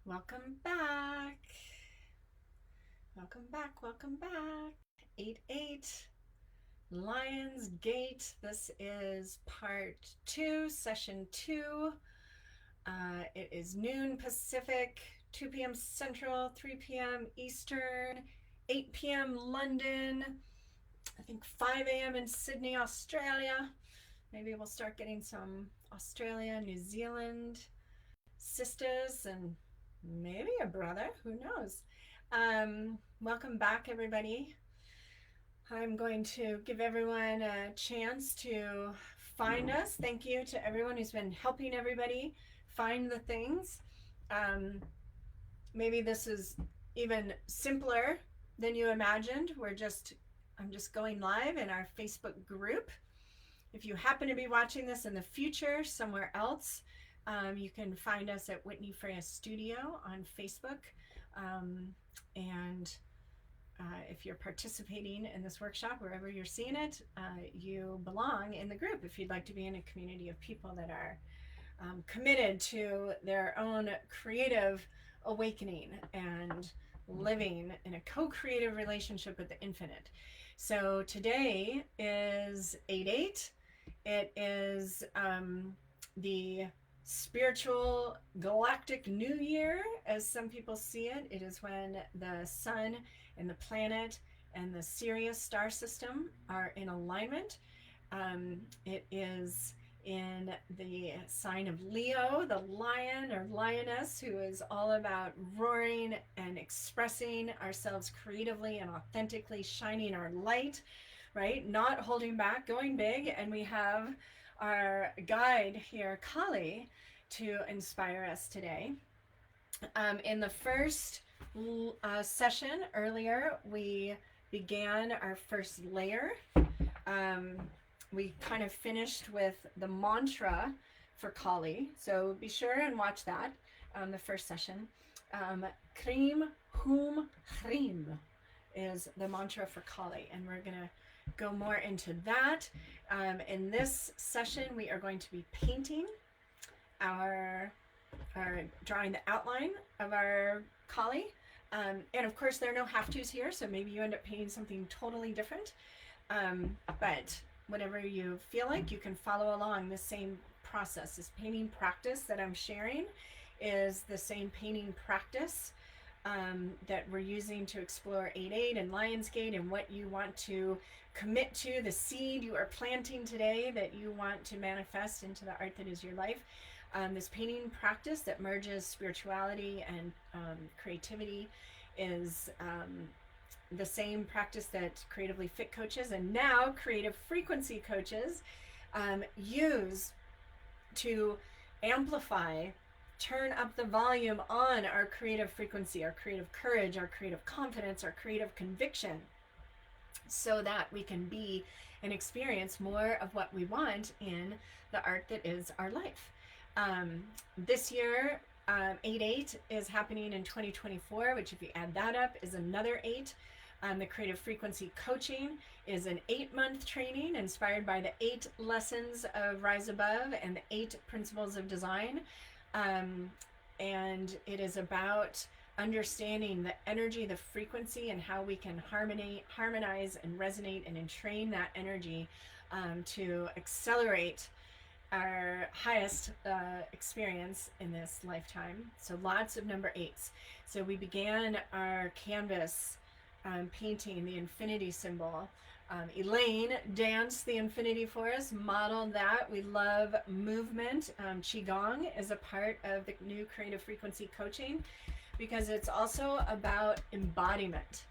Welcome back. Welcome back. Welcome back. 8-8 Lions Gate. This is part 2, session 2. It is noon Pacific, 2 p.m. Central, 3 p.m. Eastern, 8 p.m. London, I think 5 a.m. in Sydney, Australia. Maybe we'll start getting some Australia, New Zealand sisters and maybe a brother, who knows. Welcome back, everybody. I'm going to give everyone a chance to find us. Thank you to everyone who's been helping everybody find the things. Maybe this is even simpler than you imagined. I'm just going live in our Facebook group. If you happen to be watching this in the future somewhere else, you can find us at Whitney Freya Studio on Facebook. And if you're participating in this workshop, wherever you're seeing it, you belong in the group if you'd like to be in a community of people that are committed to their own creative awakening and living in a co-creative relationship with the infinite. So today is 8-8. It is the spiritual galactic new year, as some people see it. It is when the sun and the planet and the Sirius star system are in alignment. It is in the sign of Leo, the lion or lioness, who is all about roaring and expressing ourselves creatively and authentically, shining our light, right? Not holding back, going big. And we have our guide here, Collie, to inspire us today. In the first session earlier, we began our first layer. We kind of finished with the mantra for Kali, so be sure and watch that, the first session. Krim Hum Hrim is the mantra for Kali, and we're going to go more into that. In this session, we are going to be painting drawing the outline of our Kali. And of course, there are no have-tos here, so maybe you end up painting something totally different. But whatever you feel like, you can follow along the same process. This painting practice that I'm sharing is the same painting practice that we're using to explore 8-8 and Lionsgate and what you want to commit to, the seed you are planting today that you want to manifest into the art that is your life. This painting practice that merges spirituality and creativity is the same practice that creatively fit coaches and now creative frequency coaches use to amplify, turn up the volume on our creative frequency, our creative courage, our creative confidence, our creative conviction, so that we can be and experience more of what we want in the art that is our life. This year, 8-8 is happening in 2024, which if you add that up is another 8. The Creative Frequency Coaching is an 8-month training inspired by the 8 lessons of Rise Above and the 8 principles of design. And it is about understanding the energy, the frequency, and how we can harmonize and resonate and entrain that energy to accelerate our highest experience in this lifetime. So lots of number 8s. So we began our canvas painting the infinity symbol. Elaine danced the infinity for us, modeled that. We love movement. Qigong is a part of the new creative frequency coaching because it's also about embodiment.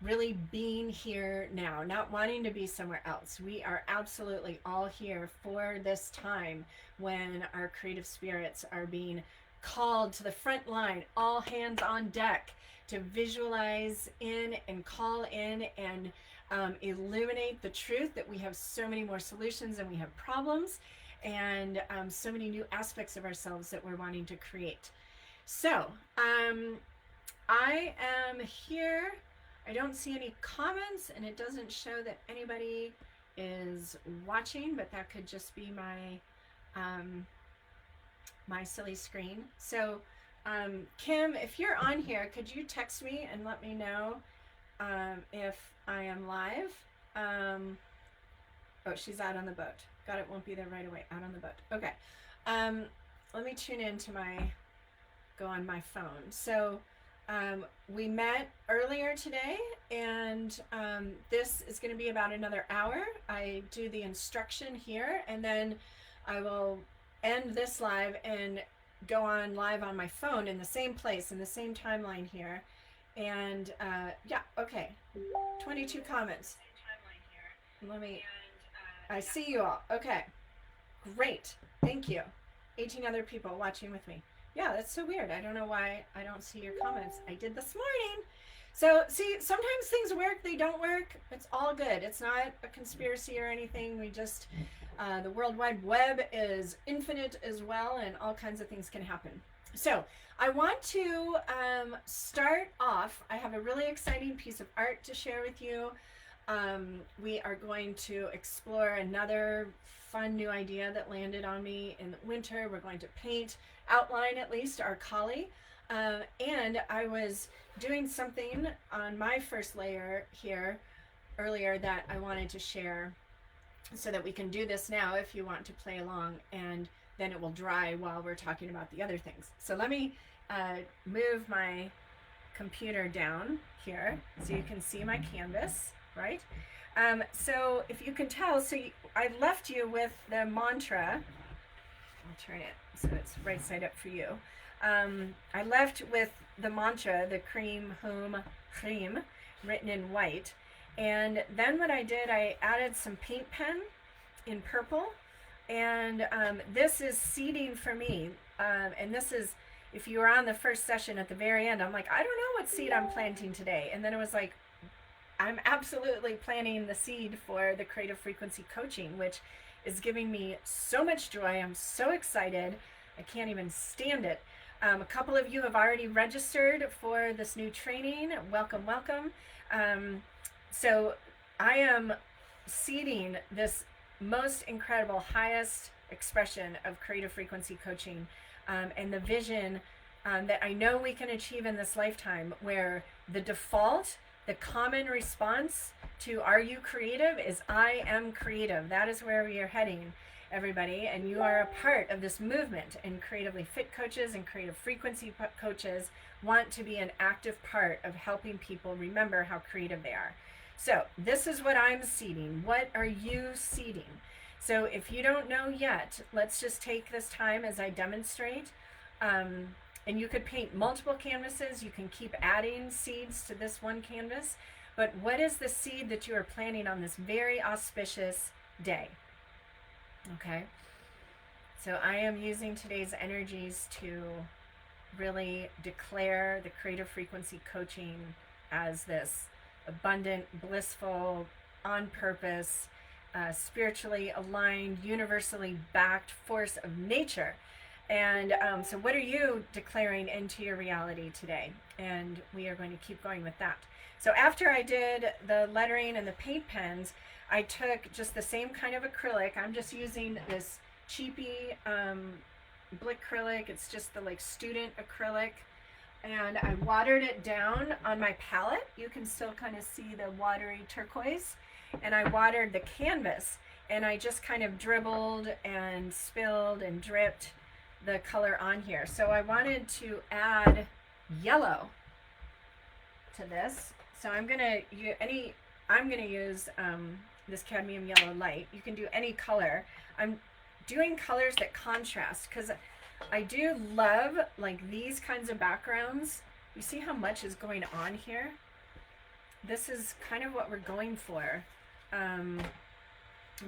Really being here now, not wanting to be somewhere else. We are absolutely all here for this time when our creative spirits are being called to the front line, all hands on deck, to visualize in and call in and illuminate the truth that we have so many more solutions than we have problems, and so many new aspects of ourselves that we're wanting to create. So I am here. I don't see any comments, and it doesn't show that anybody is watching, but that could just be my my silly screen. So Kim, if you're on here, could you text me and let me know if I am live? Oh, she's out on the boat. God, it won't be there right away. Out on the boat. Okay. Let me tune into go on my phone. So we met earlier today, and this is going to be about another hour. I do the instruction here, and then I will end this live and go on live on my phone in the same place, in the same timeline here. And yeah, okay. 22 comments. Let me, I see you all. Okay, great. Thank you. 18 other people watching with me. Yeah, that's so weird. I don't know why I don't see your comments. I did this morning. So, see, sometimes things work, they don't work. It's all good. It's not a conspiracy or anything. We just, the World Wide Web is infinite as well, and all kinds of things can happen. So, I want to start off. I have a really exciting piece of art to share with you. We are going to explore another fun new idea that landed on me in the winter. We're going to paint, outline at least, our collie. And I was doing something on my first layer here earlier that I wanted to share so that we can do this now if you want to play along, and then it will dry while we're talking about the other things. So let me move my computer down here so you can see my canvas. Right? So if you can tell, I left you with the mantra. I'll turn it so it's right side up for you. I left with the mantra, the cream, whom, cream, written in white. And then what I did, I added some paint pen in purple. And this is seeding for me. And this is, if you were on the first session at the very end, I'm like, I don't know what seed I'm planting today. And then it was like, I'm absolutely planting the seed for the creative frequency coaching, which is giving me so much joy. I'm so excited. I can't even stand it. A couple of you have already registered for this new training. Welcome, welcome. So I am seeding this most incredible, highest expression of creative frequency coaching, and the vision that I know we can achieve in this lifetime, where the default, the common response to "Are you creative?" is "I am creative." That is where we are heading, everybody. And you are a part of this movement. And creatively fit coaches and creative frequency coaches want to be an active part of helping people remember how creative they are. So this is what I'm seeding. What are you seeding? So if you don't know yet, let's just take this time as I demonstrate. And you could paint multiple canvases. You can keep adding seeds to this one canvas. But what is the seed that you are planting on this very auspicious day? Okay. So I am using today's energies to really declare the creative frequency coaching as this abundant, blissful, on purpose, spiritually aligned, universally backed force of nature. And so what are you declaring into your reality today? And we are going to keep going with that. So after I did the lettering and the paint pens, I took just the same kind of acrylic. I'm just using this cheapy Blick acrylic. It's just the like student acrylic. And I watered it down on my palette. You can still kind of see the watery turquoise. And I watered the canvas. And I just kind of dribbled and spilled and dripped the color on here. So I wanted to add yellow to this. So I'm gonna use this cadmium yellow light. You can do any color. I'm doing colors that contrast because I do love like these kinds of backgrounds. You see how much is going on here? This is kind of what we're going for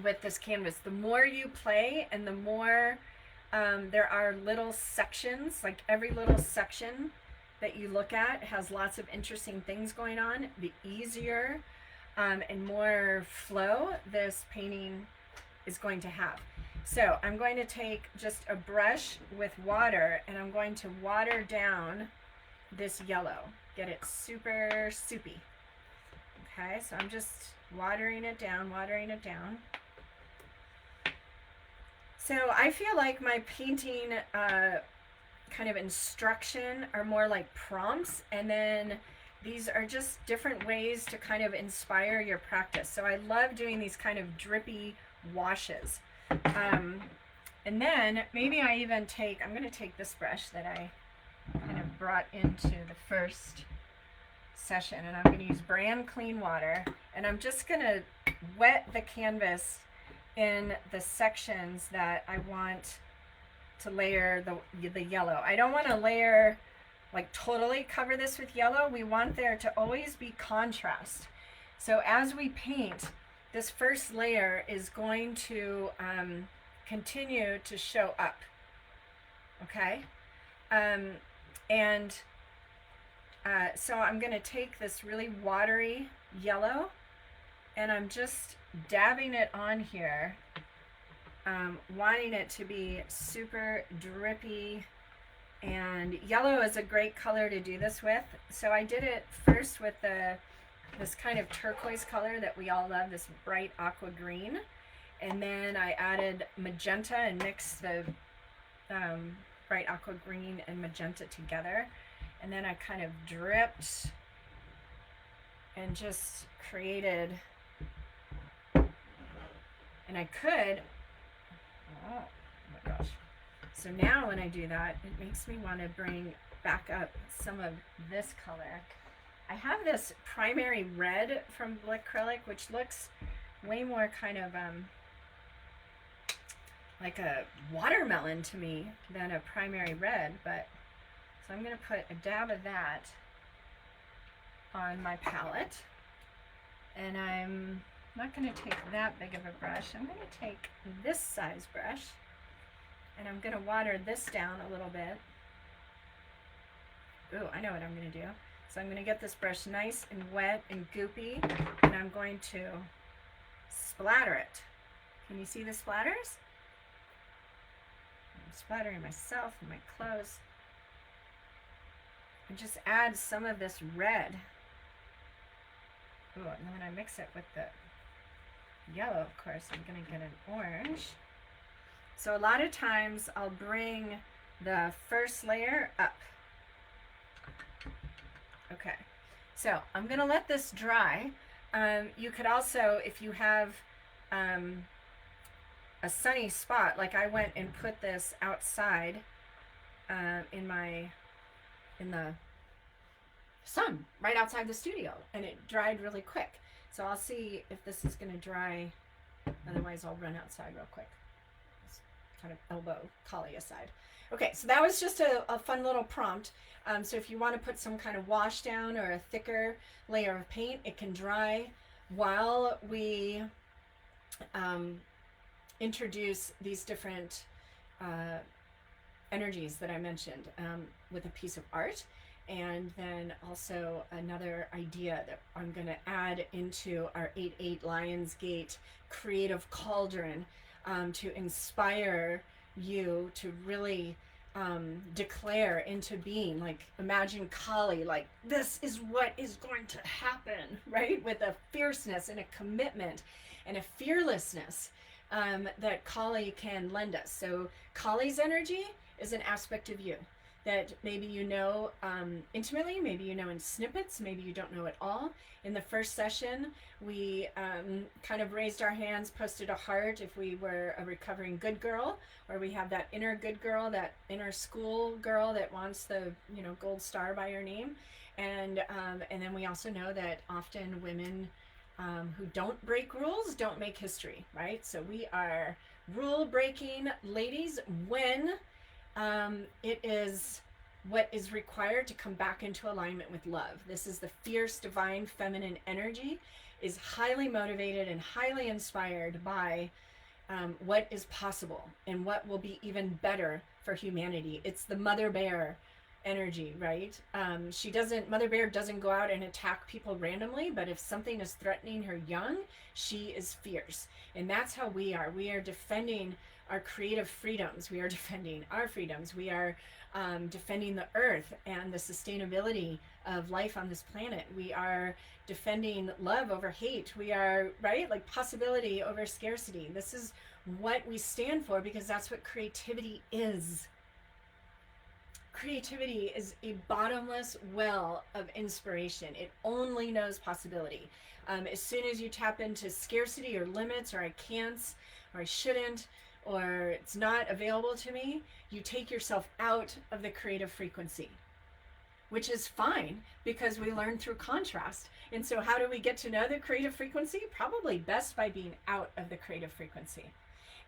with this canvas. The more you play and the more there are little sections, like every little section that you look at has lots of interesting things going on, the easier and more flow this painting is going to have. So I'm going to take just a brush with water and I'm going to water down this yellow, get it super soupy. Okay, so I'm just watering it down. So I feel like my painting kind of instruction are more like prompts, and then these are just different ways to kind of inspire your practice. So I love doing these kind of drippy washes. And then maybe I even I'm going to take this brush that I kind of brought into the first session, and I'm going to use brand clean water, and I'm just going to wet the canvas in the sections that I want to layer the yellow. I don't want to layer, like totally cover this with yellow. We want there to always be contrast. So as we paint, this first layer is going to continue to show up. Okay? So I'm going to take this really watery yellow, and I'm just dabbing it on here, wanting it to be super drippy. And yellow is a great color to do this with. So I did it first with this kind of turquoise color that we all love, this bright aqua green. And then I added magenta and mixed the bright aqua green and magenta together. And then I kind of dripped and just created, and I could, oh my gosh. So now when I do that, it makes me want to bring back up some of this color. I have this primary red from acrylic, which looks way more kind of like a watermelon to me than a primary red, but so I'm going to put a dab of that on my palette, and I'm not going to take that big of a brush. I'm going to take this size brush, and I'm going to water this down a little bit. Ooh, I know what I'm going to do. So I'm going to get this brush nice and wet and goopy, and I'm going to splatter it. Can you see the splatters? I'm splattering myself and my clothes. And just add some of this red. Ooh, and then when I mix it with the yellow, of course, I'm going to get an orange. So a lot of times I'll bring the first layer up. Okay, so I'm going to let this dry. You could also, if you have a sunny spot, like I went and put this outside in the sun right outside the studio, and it dried really quick. So I'll see if this is going to dry. Otherwise I'll run outside real quick. Just kind of elbow collie aside. Okay, so that was just a fun little prompt. So if you want to put some kind of wash down or a thicker layer of paint, it can dry while we introduce these different energies that I mentioned with a piece of art. And then also another idea that I'm going to add into our 8/8 Lionsgate creative cauldron to inspire you to really declare into being, like, imagine collie, like this is what is going to happen, right? With a fierceness and a commitment and a fearlessness that collie can lend us. So collie's energy is an aspect of you that maybe you know intimately, maybe you know in snippets, maybe you don't know at all. In the first session, we kind of raised our hands, posted a heart if we were a recovering good girl, or we have that inner good girl, that inner school girl that wants the, you know, gold star by her name. And then we also know that often women who don't break rules don't make history, right? So we are rule breaking ladies when it is what is required to come back into alignment with love. This is the fierce, divine, feminine energy, is highly motivated and highly inspired by what is possible and what will be even better for humanity. It's the mother bear energy, right? Mother bear doesn't go out and attack people randomly, but if something is threatening her young, she is fierce. And that's how we are. We are defending our creative freedoms. We are defending our freedoms. We are defending the earth and the sustainability of life on this planet. We are defending love over hate. We are, right, like possibility over scarcity. This is what we stand for, because that's what creativity is. creativity is a bottomless well of inspiration. It only knows possibility. As soon as you tap into scarcity or limits or I can't or I shouldn't or it's not available to me, you take yourself out of the creative frequency, which is fine because we learn through contrast. And so how do we get to know the creative frequency? Probably best by being out of the creative frequency.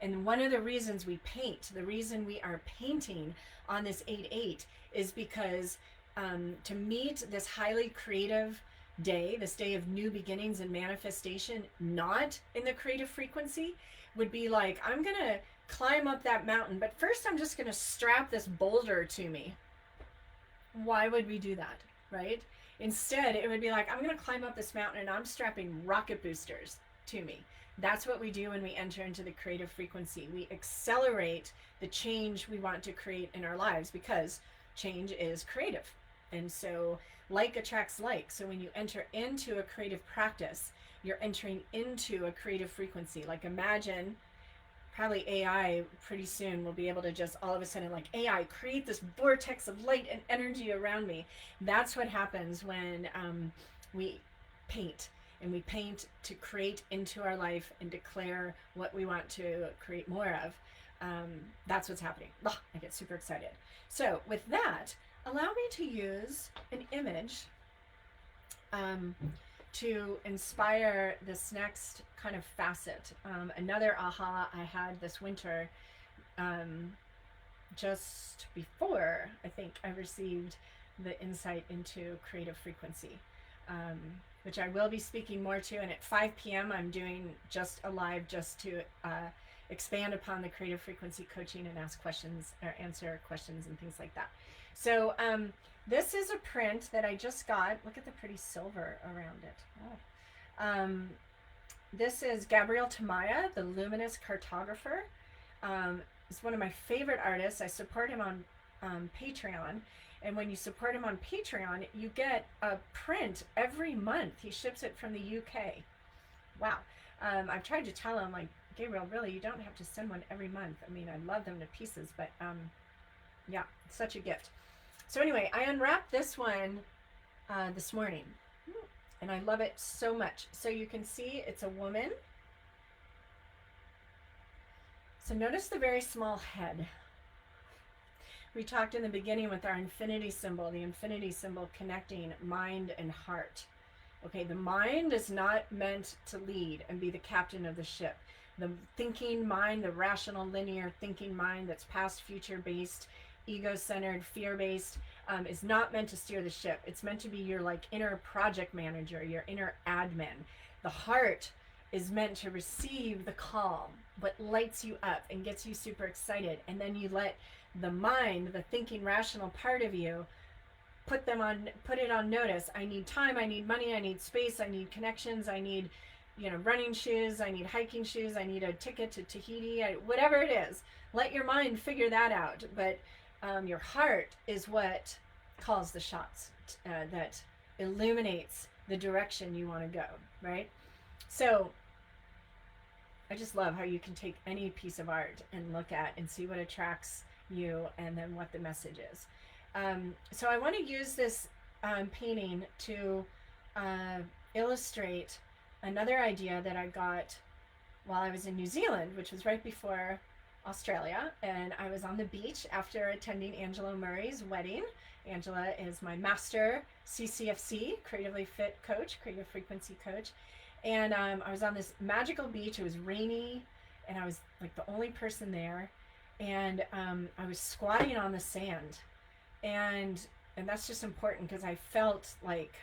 And one of the reasons we paint, the reason we are painting on this 8/8 is because to meet this highly creative day, this day of new beginnings and manifestation, not in the creative frequency, would be like, I'm going to climb up that mountain, but first I'm just going to strap this boulder to me. Why would we do that, right? Instead, it would be like, I'm going to climb up this mountain and I'm strapping rocket boosters to me. That's what we do when we enter into the creative frequency. We accelerate the change we want to create in our lives because change is creative. And so like attracts like. So when you enter into a creative practice, you're entering into a creative frequency. Like imagine, probably AI pretty soon will be able to just all of a sudden, like AI, create this vortex of light and energy around me. That's what happens when we paint. And we paint to create into our life and declare what we want to create more of. That's what's happening. Oh, I get super excited. So with that, allow me to use an image to inspire this next kind of facet. Another aha I had this winter, just before I think I received the insight into creative frequency, which I will be speaking more to. And at 5 p.m. I'm doing just a live just to expand upon the creative frequency coaching and ask questions or answer questions and things like that. So this is a print that I just got. Look at the pretty silver around it. Oh. This is Gabriel Tamaya, the luminous cartographer. He's one of my favorite artists. I support him on Patreon. And when you support him on Patreon, you get a print every month. He ships it from the UK. Wow. I've tried to tell him, like, Gabriel, really, you don't have to send one every month. I mean, I love them to pieces, but yeah, it's such a gift. So anyway, I unwrapped this one this morning, and I love it so much. So you can see it's a woman. So notice the very small head. We talked in the beginning with our infinity symbol, the infinity symbol connecting mind and heart. Okay, the mind is not meant to lead and be the captain of the ship. The thinking mind, the rational, linear thinking mind that's past, future-based, ego-centered, fear-based, is not meant to steer the ship. It's meant to be your like inner project manager, your inner admin. The heart is meant to receive the call, what lights you up and gets you super excited. And then you let the mind, the thinking rational part of you, put it on notice. I need time, I need money, I need space, I need connections, I need, running shoes, I need hiking shoes, I need a ticket to Tahiti, whatever it is. Let your mind figure that out. But your heart is what calls the shots, that illuminates the direction you want to go, right? So I just love how you can take any piece of art and look at and see what attracts you and then what the message is. So I want to use this painting to illustrate another idea that I got while I was in New Zealand, which was right before Australia, and I was on the beach after attending Angela Murray's wedding. Angela is my master CCFC, creatively fit coach, creative frequency coach. And I was on this magical beach. It was rainy and I was like the only person there. And I was squatting on the sand, and that's just important because I felt like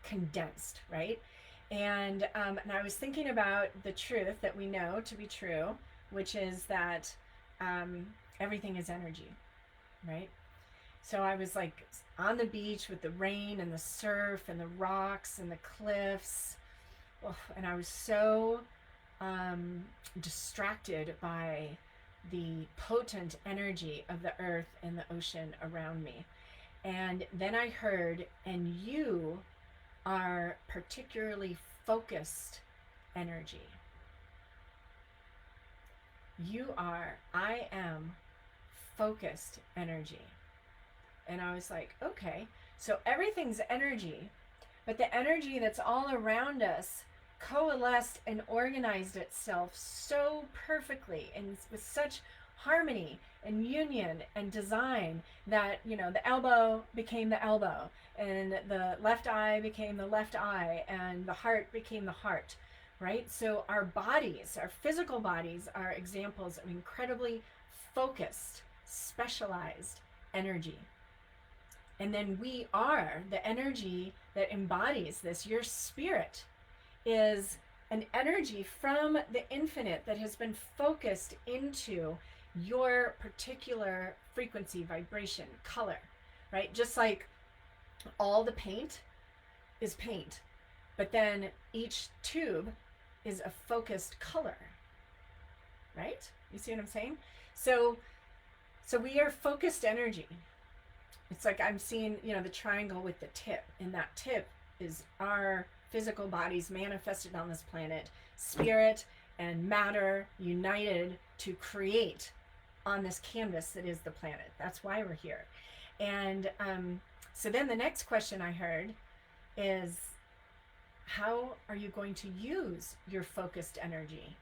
condensed, right? And I was thinking about the truth that we know to be true, which is that everything is energy, right? So I was like on the beach with the rain and the surf and the rocks and the cliffs, and I was so distracted by the potent energy of the earth and the ocean around me. And then I heard, and you are particularly focused energy. I am focused energy. And I was like, okay, so everything's energy, but the energy that's all around us coalesced and organized itself so perfectly and with such harmony and union and design that, you know, the elbow became the elbow, and the left eye became the left eye, and the heart became the heart, right? So our bodies, our physical bodies, are examples of incredibly focused, specialized energy. And then we are the energy that embodies this. Your spirit is an energy from the infinite that has been focused into your particular frequency, vibration, color, right? Just like all the paint is paint, but then each tube is a focused color, right? You see what I'm saying? So we are focused energy. It's like I'm seeing, you know, the triangle with the tip, and that tip is our physical bodies manifested on this planet, spirit and matter united to create on this canvas that is the planet. That's why we're here. And so then the next question I heard is, how are you going to use your focused energy?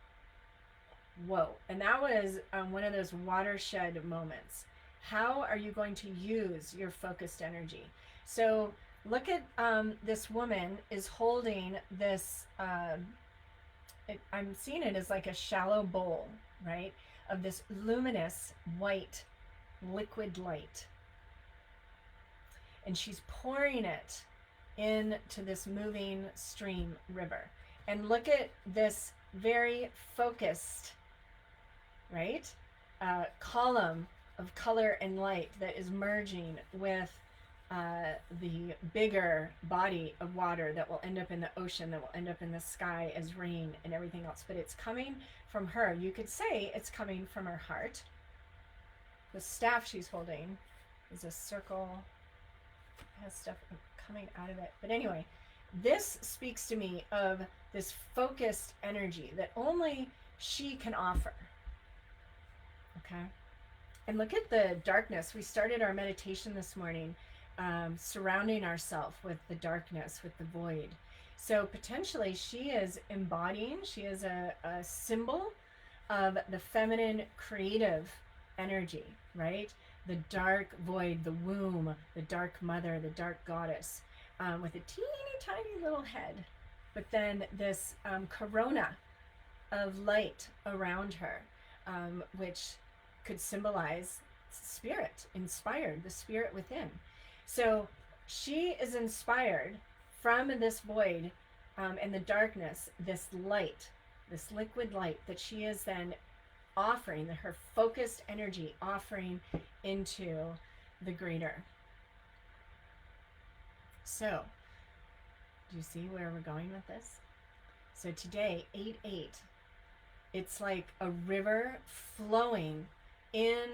Whoa. And that was one of those watershed moments. How are you going to use your focused energy? So look at this woman is holding this, I'm seeing it as like a shallow bowl, right? Of this luminous white liquid light. And she's pouring it into this moving stream river. And look at this very focused, right? Column of color and light that is merging with the bigger body of water that will end up in the ocean, that will end up in the sky as rain and everything else. But it's coming from her. You could say it's coming from her heart. The staff she's holding is a circle, has stuff coming out of it. But anyway, this speaks to me of this focused energy that only she can offer. Okay? And look at the darkness. We started our meditation this morning surrounding ourselves with the darkness, with the void. So potentially she is embodying, she is a symbol of the feminine creative energy, right? The dark void, the womb, the dark mother, the dark goddess, with a teeny tiny little head. But then this corona of light around her, which could symbolize spirit, inspired, the spirit within. So she is inspired from this void and the darkness, this light, this liquid light that she is then offering, her focused energy offering into the greater. So, do you see where we're going with this? So today, 8-8, it's like a river flowing in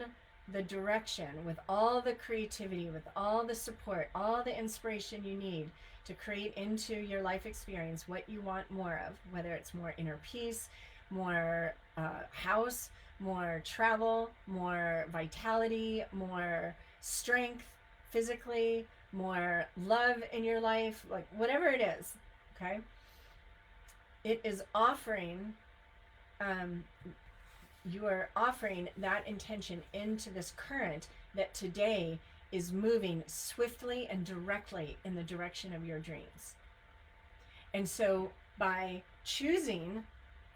the direction with all the creativity, with all the support, all the inspiration you need to create into your life experience what you want more of, whether it's more inner peace, more house, more travel, more vitality, more strength physically, more love in your life, like whatever it is, okay? It is offering, you are offering that intention into this current that today is moving swiftly and directly in the direction of your dreams. And so by choosing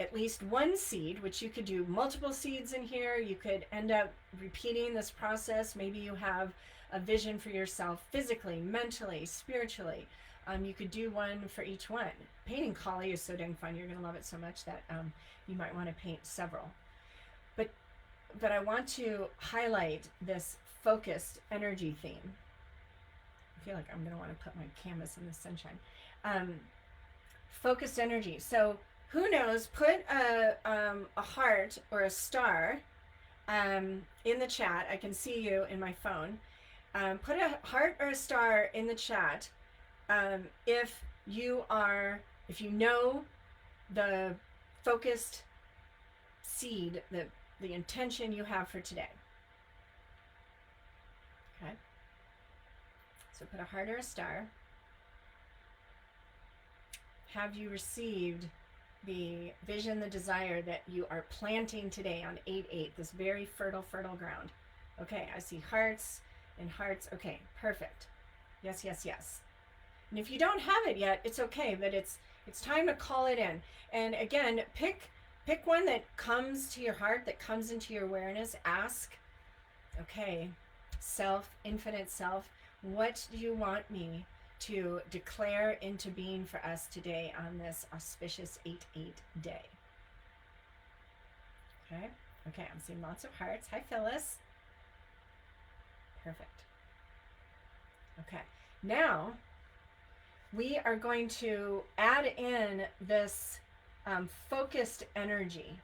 at least one seed, which you could do multiple seeds in here, you could end up repeating this process. Maybe you have a vision for yourself physically, mentally, spiritually. You could do one for each one. Painting collie is so dang fun. You're going to love it so much that you might want to paint several. But I want to highlight this focused energy theme. I feel like I'm going to want to put my canvas in the sunshine. Focused energy. So who knows? Put a heart or a star in the chat. I can see you in my phone. Put a heart or a star in the chat if you know the focused seed, the intention you have for today. Okay. So put a heart or a star. Have you received the vision, the desire that you are planting today on 8/8, this very fertile ground? Okay, I see hearts and hearts. Okay, perfect. Yes, yes, yes. And if you don't have it yet, it's okay, but it's time to call it in. And again, pick one that comes to your heart, that comes into your awareness. Ask, okay, self, infinite self, what do you want me to declare into being for us today on this auspicious 8/8 day? Okay, okay, I'm seeing lots of hearts. Hi, Phyllis. Perfect. Okay, now we are going to add in this focused energy.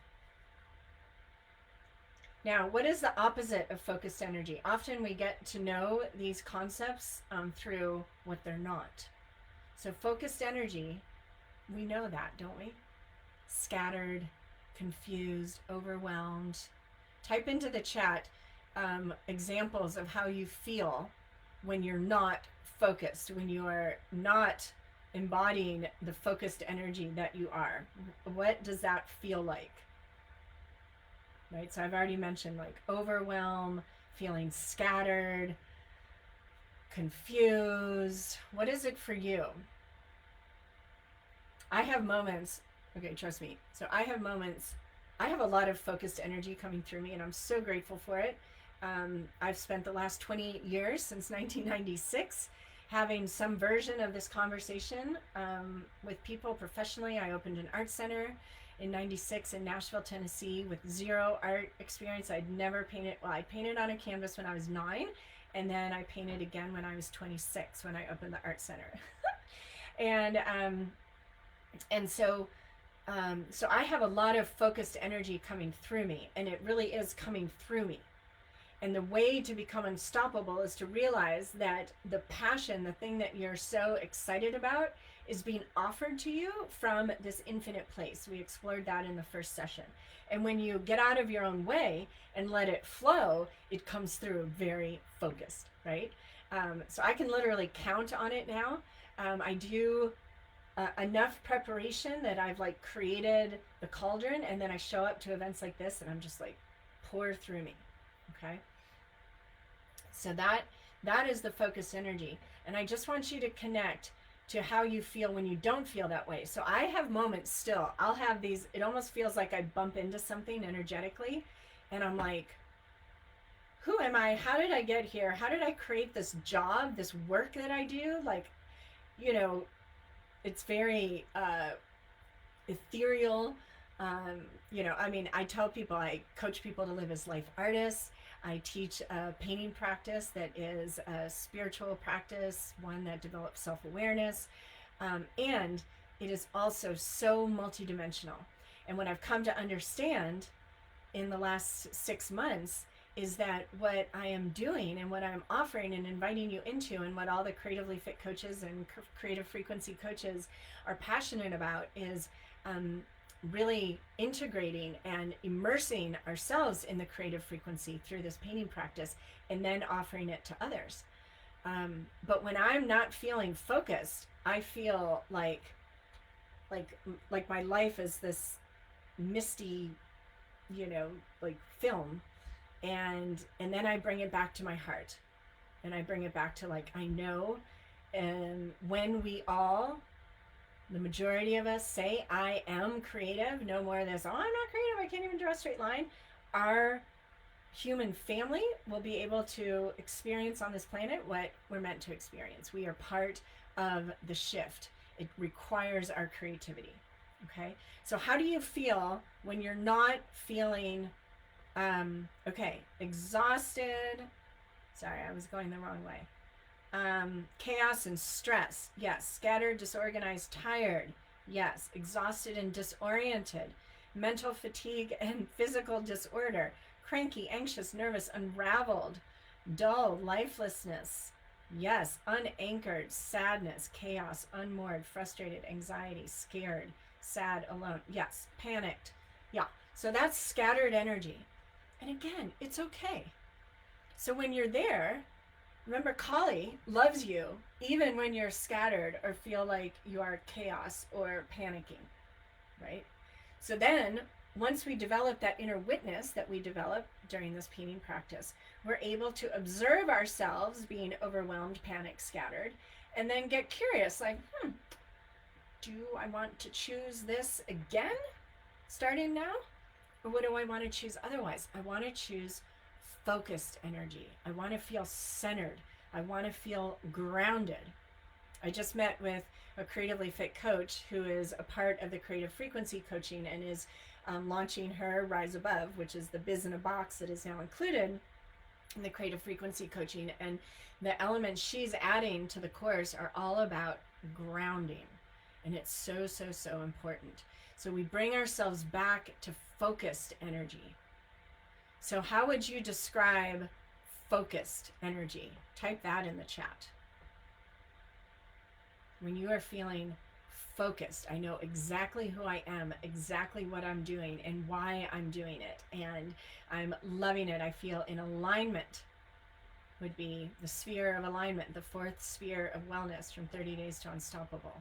Now, what is the opposite of focused energy? Often we get to know these concepts through what they're not. So focused energy, we know that, don't we? Scattered, confused, overwhelmed. Type into the chat examples of how you feel when you're not focused, when you are not embodying the focused energy that you are. What does that feel like? Right, so I've already mentioned like overwhelm, feeling scattered, confused. What is it for you? I have moments, okay, trust me. So I have moments, I have a lot of focused energy coming through me, and I'm so grateful for it. I've spent the last 20 years, since 1996, having some version of this conversation with people professionally. I opened an art center in 96 in Nashville, Tennessee, with zero art experience. I'd never painted. Well, I painted on a canvas when I was 9, and then I painted again when I was 26 when I opened the art center. and so I have a lot of focused energy coming through me, and it really is coming through me. And the way to become unstoppable is to realize that the passion, the thing that you're so excited about, is being offered to you from this infinite place. We explored that in the first session. And when you get out of your own way and let it flow, it comes through very focused, right? So I can literally count on it now. I do enough preparation that I've like created the cauldron, and then I show up to events like this and I'm just like, pour through me. Okay. So that is the focused energy. And I just want you to connect to how you feel when you don't feel that way. So I have moments still. I'll have these, it almost feels like I bump into something energetically and I'm like, who am I? How did I get here? How did I create this job, this work that I do? Like, you know, it's very ethereal. You know, I mean, I tell people, I coach people to live as life artists. I teach a painting practice that is a spiritual practice, one that develops self-awareness. And it is also so multidimensional. And what I've come to understand in the last 6 months is that what I am doing and what I'm offering and inviting you into, and what all the creatively fit coaches and creative frequency coaches are passionate about, is really integrating and immersing ourselves in the creative frequency through this painting practice, and then offering it to others. But when I'm not feeling focused, I feel like my life is this misty, you know, like film, and then I bring it back to my heart, and I bring it back to like, I know, and when we all, the majority of us, say, I am creative, no more of this, oh, I'm not creative, I can't even draw a straight line, our human family will be able to experience on this planet what we're meant to experience. We are part of the shift. It requires our creativity. Okay, so how do you feel when you're not feeling exhausted? Sorry, I was going the wrong way. Chaos and stress. Yes. Scattered, disorganized, tired. Yes. Exhausted and disoriented. Mental fatigue and physical disorder. Cranky, anxious, nervous, unraveled. Dull, lifelessness. Yes. Unanchored, sadness, chaos, unmoored, frustrated, anxiety, scared, sad, alone. Yes. Panicked. Yeah. So that's scattered energy. And again, it's okay. So when you're there, Remember, collie loves you even when you're scattered or feel like you are chaos or panicking, right? So then, once we develop that inner witness that we develop during this painting practice, we're able to observe ourselves being overwhelmed, panicked, scattered, and then get curious, like, do I want to choose this again, starting now? Or what do I want to choose otherwise? I want to choose focused energy. I want to feel centered. I want to feel grounded. I just met with a creatively fit coach who is a part of the creative frequency coaching and is launching her Rise Above, which is the biz in a box that is now included in the creative frequency coaching. And the elements she's adding to the course are all about grounding. And it's so, so, so important. So we bring ourselves back to focused energy. So how would you describe focused energy? Type that in the chat. When you are feeling focused, I know exactly who I am, exactly what I'm doing, and why I'm doing it. And I'm loving it. I feel in alignment would be the sphere of alignment, the fourth sphere of wellness from 30 Days to Unstoppable,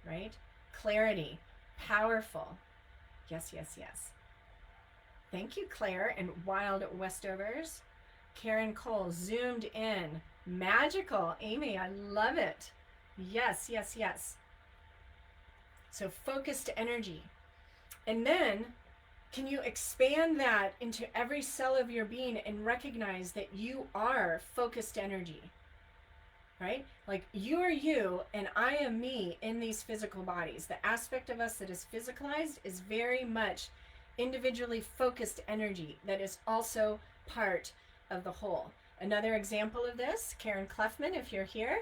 right? Clarity, powerful. Yes, yes, yes. Thank you, Claire and Wild Westovers. Karen Cole, zoomed in. Magical. Amy, I love it. Yes, yes, yes. So focused energy. And then can you expand that into every cell of your being and recognize that you are focused energy, right? Like you are you and I am me in these physical bodies. The aspect of us that is physicalized is very much individually focused energy that is also part of the whole. Another example of this, Karen Cleffman, if you're here,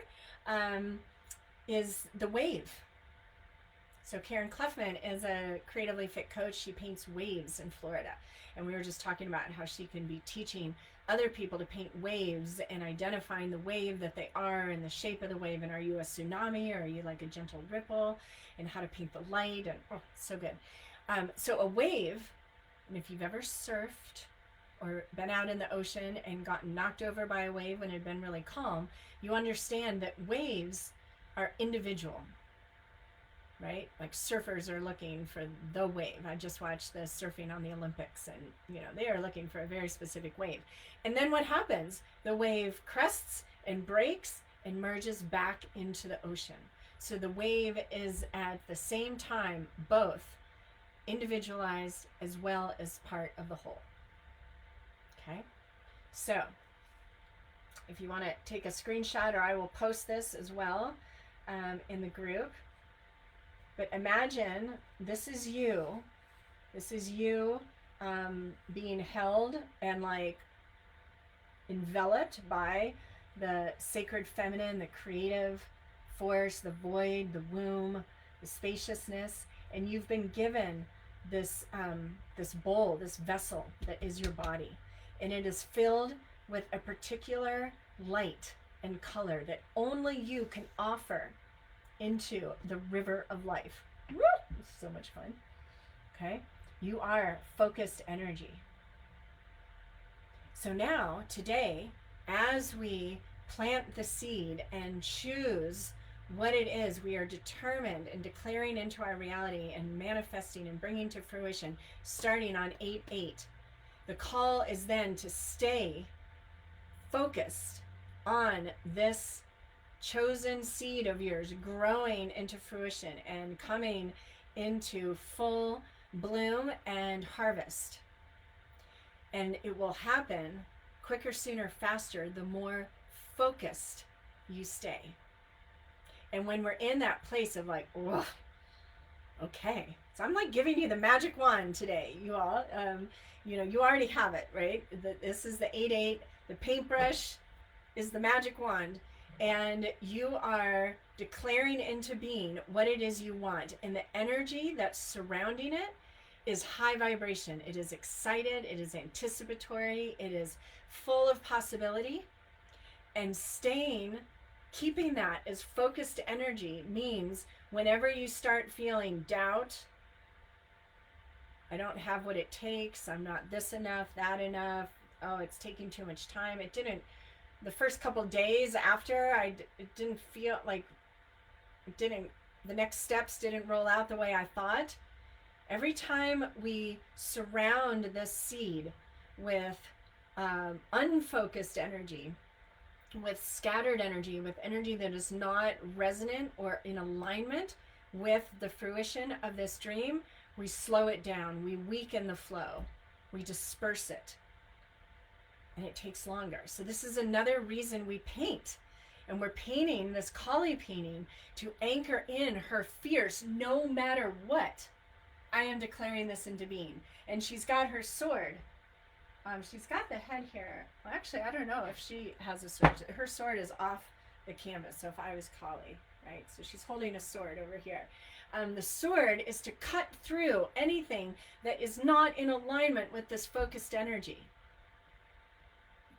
is the wave. So Karen Cleffman is a creatively fit coach. She paints waves in Florida. And we were just talking about how she can be teaching other people to paint waves and identifying the wave that they are and the shape of the wave. And are you a tsunami or are you like a gentle ripple, and how to paint the light. And oh, so good. So a wave, and if you've ever surfed or been out in the ocean and gotten knocked over by a wave when it had been really calm, you understand that waves are individual, right? Like surfers are looking for the wave. I just watched the surfing on the Olympics, and they are looking for a very specific wave. And then what happens? The wave crests and breaks and merges back into the ocean. So the wave is at the same time both individualized as well as part of the whole. Okay, so if you want to take a screenshot, or I will post this as well in the group. But imagine this is you. This is you being held and like enveloped by the sacred feminine, the creative force, the void, the womb, the spaciousness, and you've been given this this bowl, this vessel that is your body, and it is filled with a particular light and color that only you can offer into the river of life. Woo! This is so much fun. Okay, you are focused energy. So now today, as we plant the seed and choose what it is we are determined and declaring into our reality and manifesting and bringing to fruition, starting on 8/8. The call is then to stay focused on this chosen seed of yours growing into fruition and coming into full bloom and harvest. And it will happen quicker, sooner, faster, the more focused you stay. And when we're in that place of like, whoa, okay. So I'm like giving you the magic wand today, you all. You already have it, right? This is the 8/8. The paintbrush is the magic wand. And you are declaring into being what it is you want. And the energy that's surrounding it is high vibration. It is excited. It is anticipatory. It is full of possibility. And keeping that as focused energy means whenever you start feeling doubt, I don't have what it takes, I'm not this enough, that enough, oh, it's taking too much time, it didn't the first couple days after, it didn't feel like the next steps didn't roll out the way I thought. Every time we surround this seed with unfocused energy, with scattered energy, with energy that is not resonant or in alignment with the fruition of this dream, we slow it down, we weaken the flow, we disperse it, and it takes longer. So this is another reason we paint. And we're painting this collie painting to anchor in her fierce, no matter what, I am declaring this into being. And she's got her sword. She's got the head here. Well, actually, I don't know if she has a sword. Her sword is off the canvas. So if I was collie, right? So she's holding a sword over here. The sword is to cut through anything that is not in alignment with this focused energy.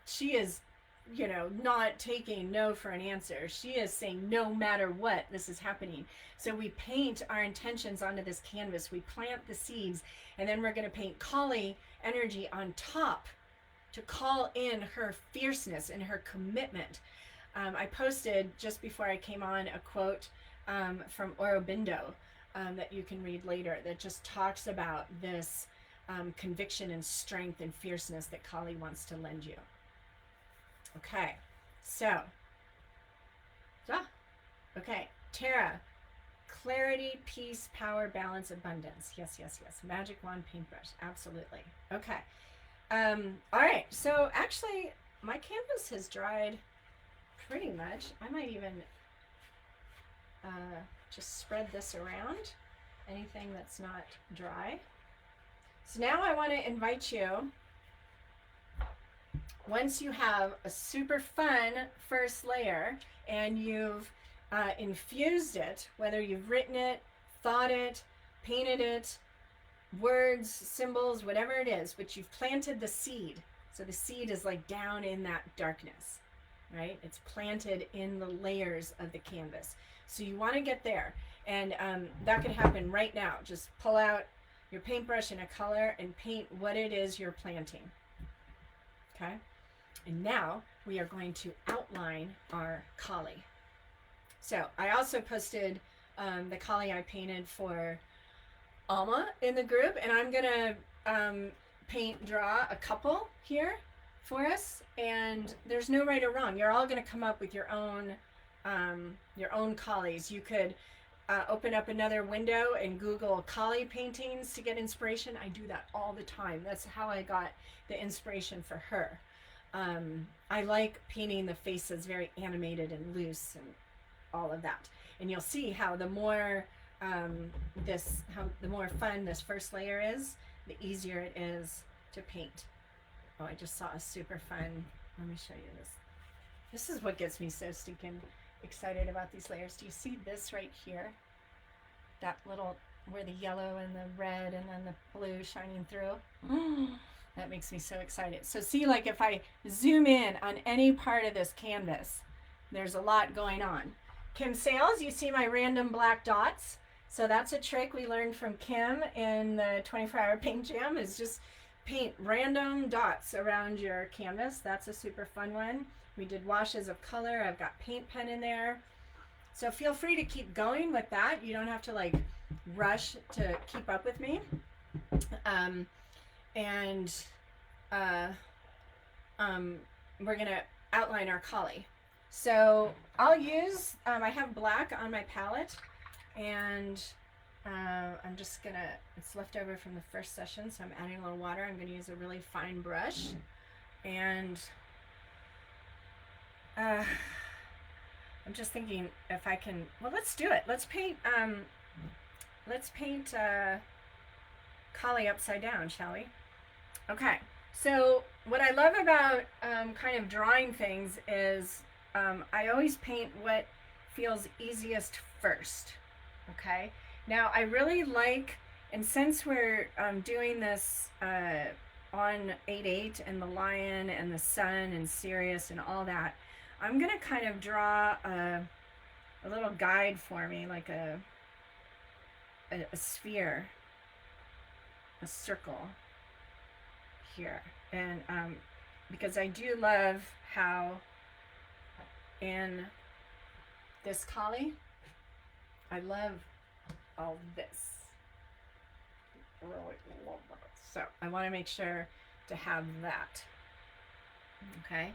She is, not taking no for an answer. She is saying no matter what, this is happening. So we paint our intentions onto this canvas. We plant the seeds, and then we're going to paint collie energy on top to call in her fierceness and her commitment. I posted just before I came on a quote from Aurobindo that you can read later that just talks about this conviction and strength and fierceness that collie wants to lend you. Okay, so, okay, Tara, clarity, peace, power, balance, abundance. Yes, yes, yes. Magic wand, paintbrush. Absolutely. Okay. All right. So actually, my canvas has dried pretty much. I might even just spread this around. Anything that's not dry. So now I want to invite you. Once you have a super fun first layer and you've infused it, whether you've written it, thought it, painted it, words, symbols, whatever it is, but you've planted the seed. So the seed is like down in that darkness, right? It's planted in the layers of the canvas. So you want to get there. And that can happen right now. Just pull out your paintbrush and a color and paint what it is you're planting. Okay? And now we are going to outline our collie. So I also posted the collie I painted for Alma in the group, and I'm gonna draw a couple here for us. And there's no right or wrong. You're all gonna come up with your own collies. You could open up another window and Google collie paintings to get inspiration. I do that all the time. That's how I got the inspiration for her. I like painting the faces very animated and loose and all of that. And you'll see how the more the more fun this first layer is, the easier it is to paint. Oh, I just saw a super fun. Let me show you this. This is what gets me so stinking excited about these layers. Do you see this right here? That little, where the yellow and the red and then the blue shining through. That makes me so excited. So see, like if I zoom in on any part of this canvas, there's a lot going on. Kim Sales, you see my random black dots. So that's a trick we learned from Kim in the 24-hour paint jam, is just paint random dots around your canvas. That's a super fun one. We did washes of color. I've got paint pen in there. So feel free to keep going with that. You don't have to like rush to keep up with me. We're gonna outline our collie. So I'll use, I have black on my palette, and I'm just gonna, it's left over from the first session, so I'm adding a little water. I'm gonna use a really fine brush, and I'm just thinking if I can, well, let's do it. Let's paint collie upside down, shall we? Okay, so what I love about kind of drawing things is I always paint what feels easiest first, okay? Now, I really like, and since we're doing this on 8/8 and the lion and the sun and Sirius and all that, I'm gonna kind of draw a little guide for me, like a sphere, a circle here. And because I do love how in this collie, I love all this. Really love that. So I want to make sure to have that. Okay.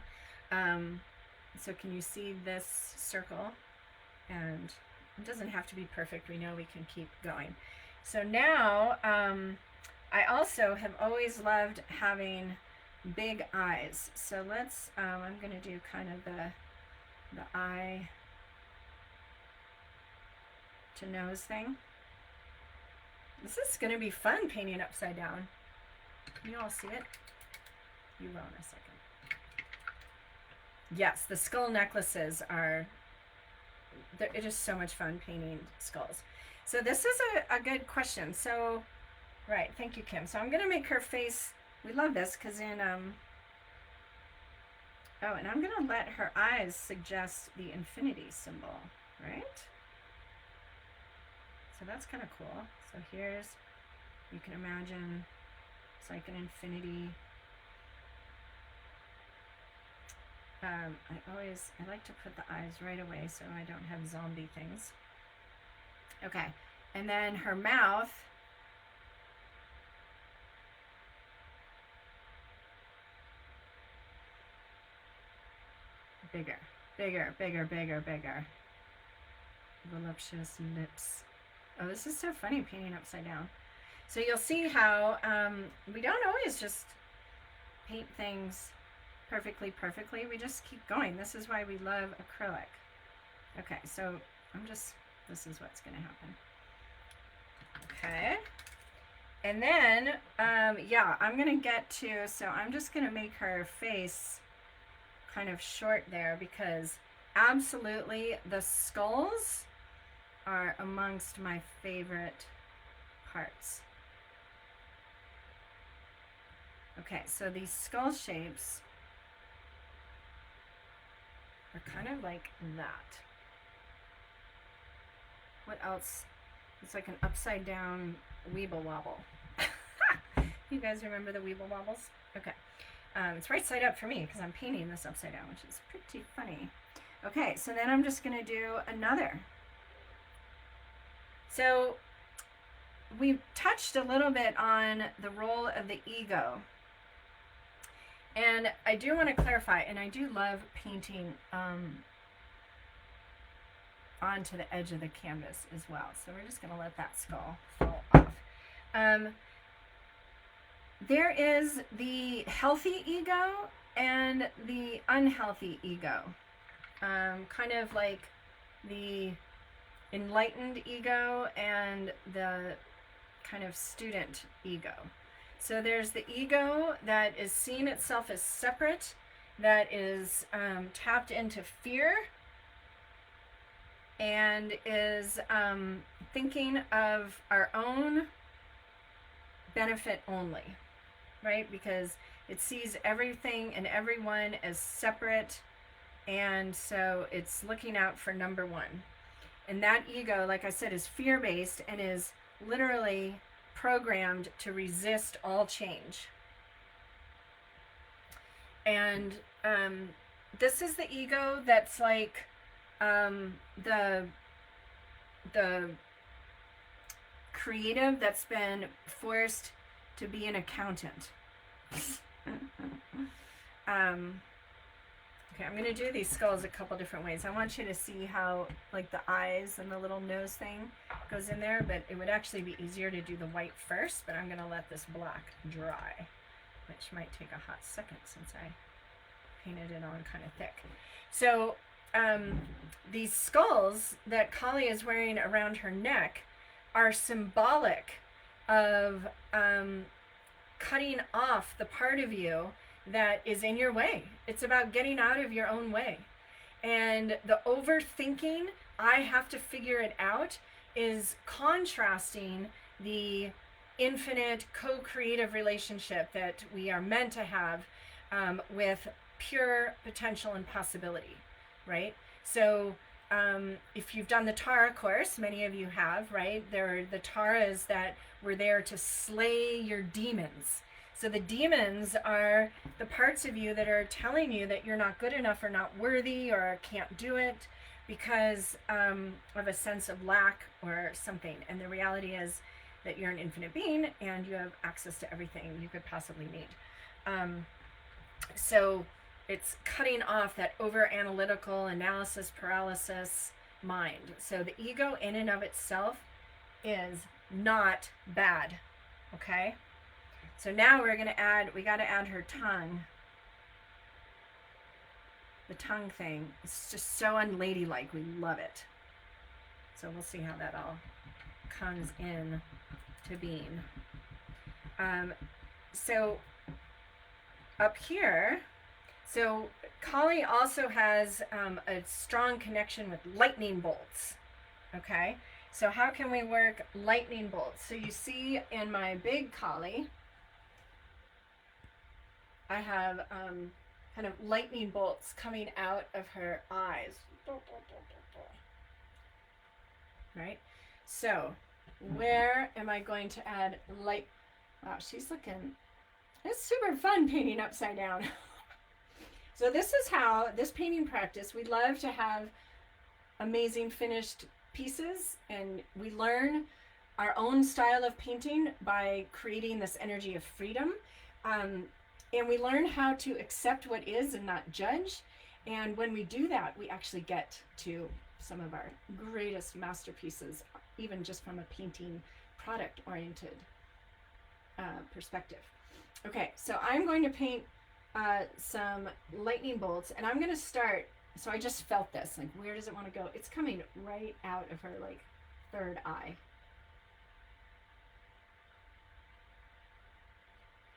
So can you see this circle? And it doesn't have to be perfect. We know we can keep going. So now, I also have always loved having big eyes. So let's, I'm going to do kind of the eye to nose thing. This is going to be fun painting upside down. Can you all see it? You will in a second. Yes, the skull necklaces are, it is so much fun painting skulls. So this is a good question. So, right, thank you, Kim. So I'm going to make her face, we love this because in, oh, and I'm going to let her eyes suggest the infinity symbol, right? So that's kind of cool. So here's, you can imagine, it's like an infinity. I like to put the eyes right away so I don't have zombie things. Okay, and then her mouth. Bigger, bigger, bigger, bigger, bigger. Voluptuous lips. Oh, this is so funny painting upside down. So you'll see how we don't always just paint things perfectly. We just keep going. This is why we love acrylic. Okay, so this is what's going to happen. Okay. And then, yeah, I'm going to get to, so I'm just going to make her face kind of short there because absolutely the skulls are amongst my favorite parts. Okay, so these skull shapes are kind of like that. What else? It's like an upside down weeble wobble. You guys remember the weeble wobbles? Okay. It's right side up for me because I'm painting this upside down, which is pretty funny. Okay, so then I'm just going to do another. So we've touched a little bit on the role of the ego. And I do want to clarify, and I do love painting onto the edge of the canvas as well. So we're just going to let that skull fall off. There is the healthy ego and the unhealthy ego. Kind of like the enlightened ego and the kind of student ego. So there's the ego that is seeing itself as separate, that is tapped into fear, and is thinking of our own benefit only, right? Because it sees everything and everyone as separate, and so it's looking out for number one. And that ego, like I said, is fear-based and is literally programmed to resist all change. And this is the ego that's like the creative that's been forced to be an accountant. Okay, I'm going to do these skulls a couple different ways. I want you to see how like the eyes and the little nose thing goes in there, but it would actually be easier to do the white first, but I'm going to let this black dry, which might take a hot second since I painted it on kind of thick. So these skulls that Collie is wearing around her neck are symbolic of cutting off the part of you that is in your way. It's about getting out of your own way. And the overthinking, I have to figure it out, is contrasting the infinite co-creative relationship that we are meant to have with pure potential and possibility, right? So if you've done the Tara course, many of you have, right? There are the Taras that were there to slay your demons. So the demons are the parts of you that are telling you that you're not good enough or not worthy or can't do it because of a sense of lack or something. And the reality is that you're an infinite being and you have access to everything you could possibly need. So it's cutting off that over analytical analysis paralysis mind. So the ego in and of itself is not bad. Okay? So now we got to add her tongue. The tongue thing. It's just so unladylike. We love it. So we'll see how that all comes in to being. So up here, so collie also has a strong connection with lightning bolts. Okay, so how can we work lightning bolts? So you see in my big collie, I have kind of lightning bolts coming out of her eyes. Right? So where am I going to add light? Wow, she's looking, it's super fun painting upside down. So this is how, this painting practice, we love to have amazing finished pieces, and we learn our own style of painting by creating this energy of freedom. And we learn how to accept what is and not judge. And when we do that, we actually get to some of our greatest masterpieces, even just from a painting product-oriented perspective. Okay, so I'm going to paint some lightning bolts, and I'm going to start. So I just felt this, like, where does it want to go? It's coming right out of her, like, third eye.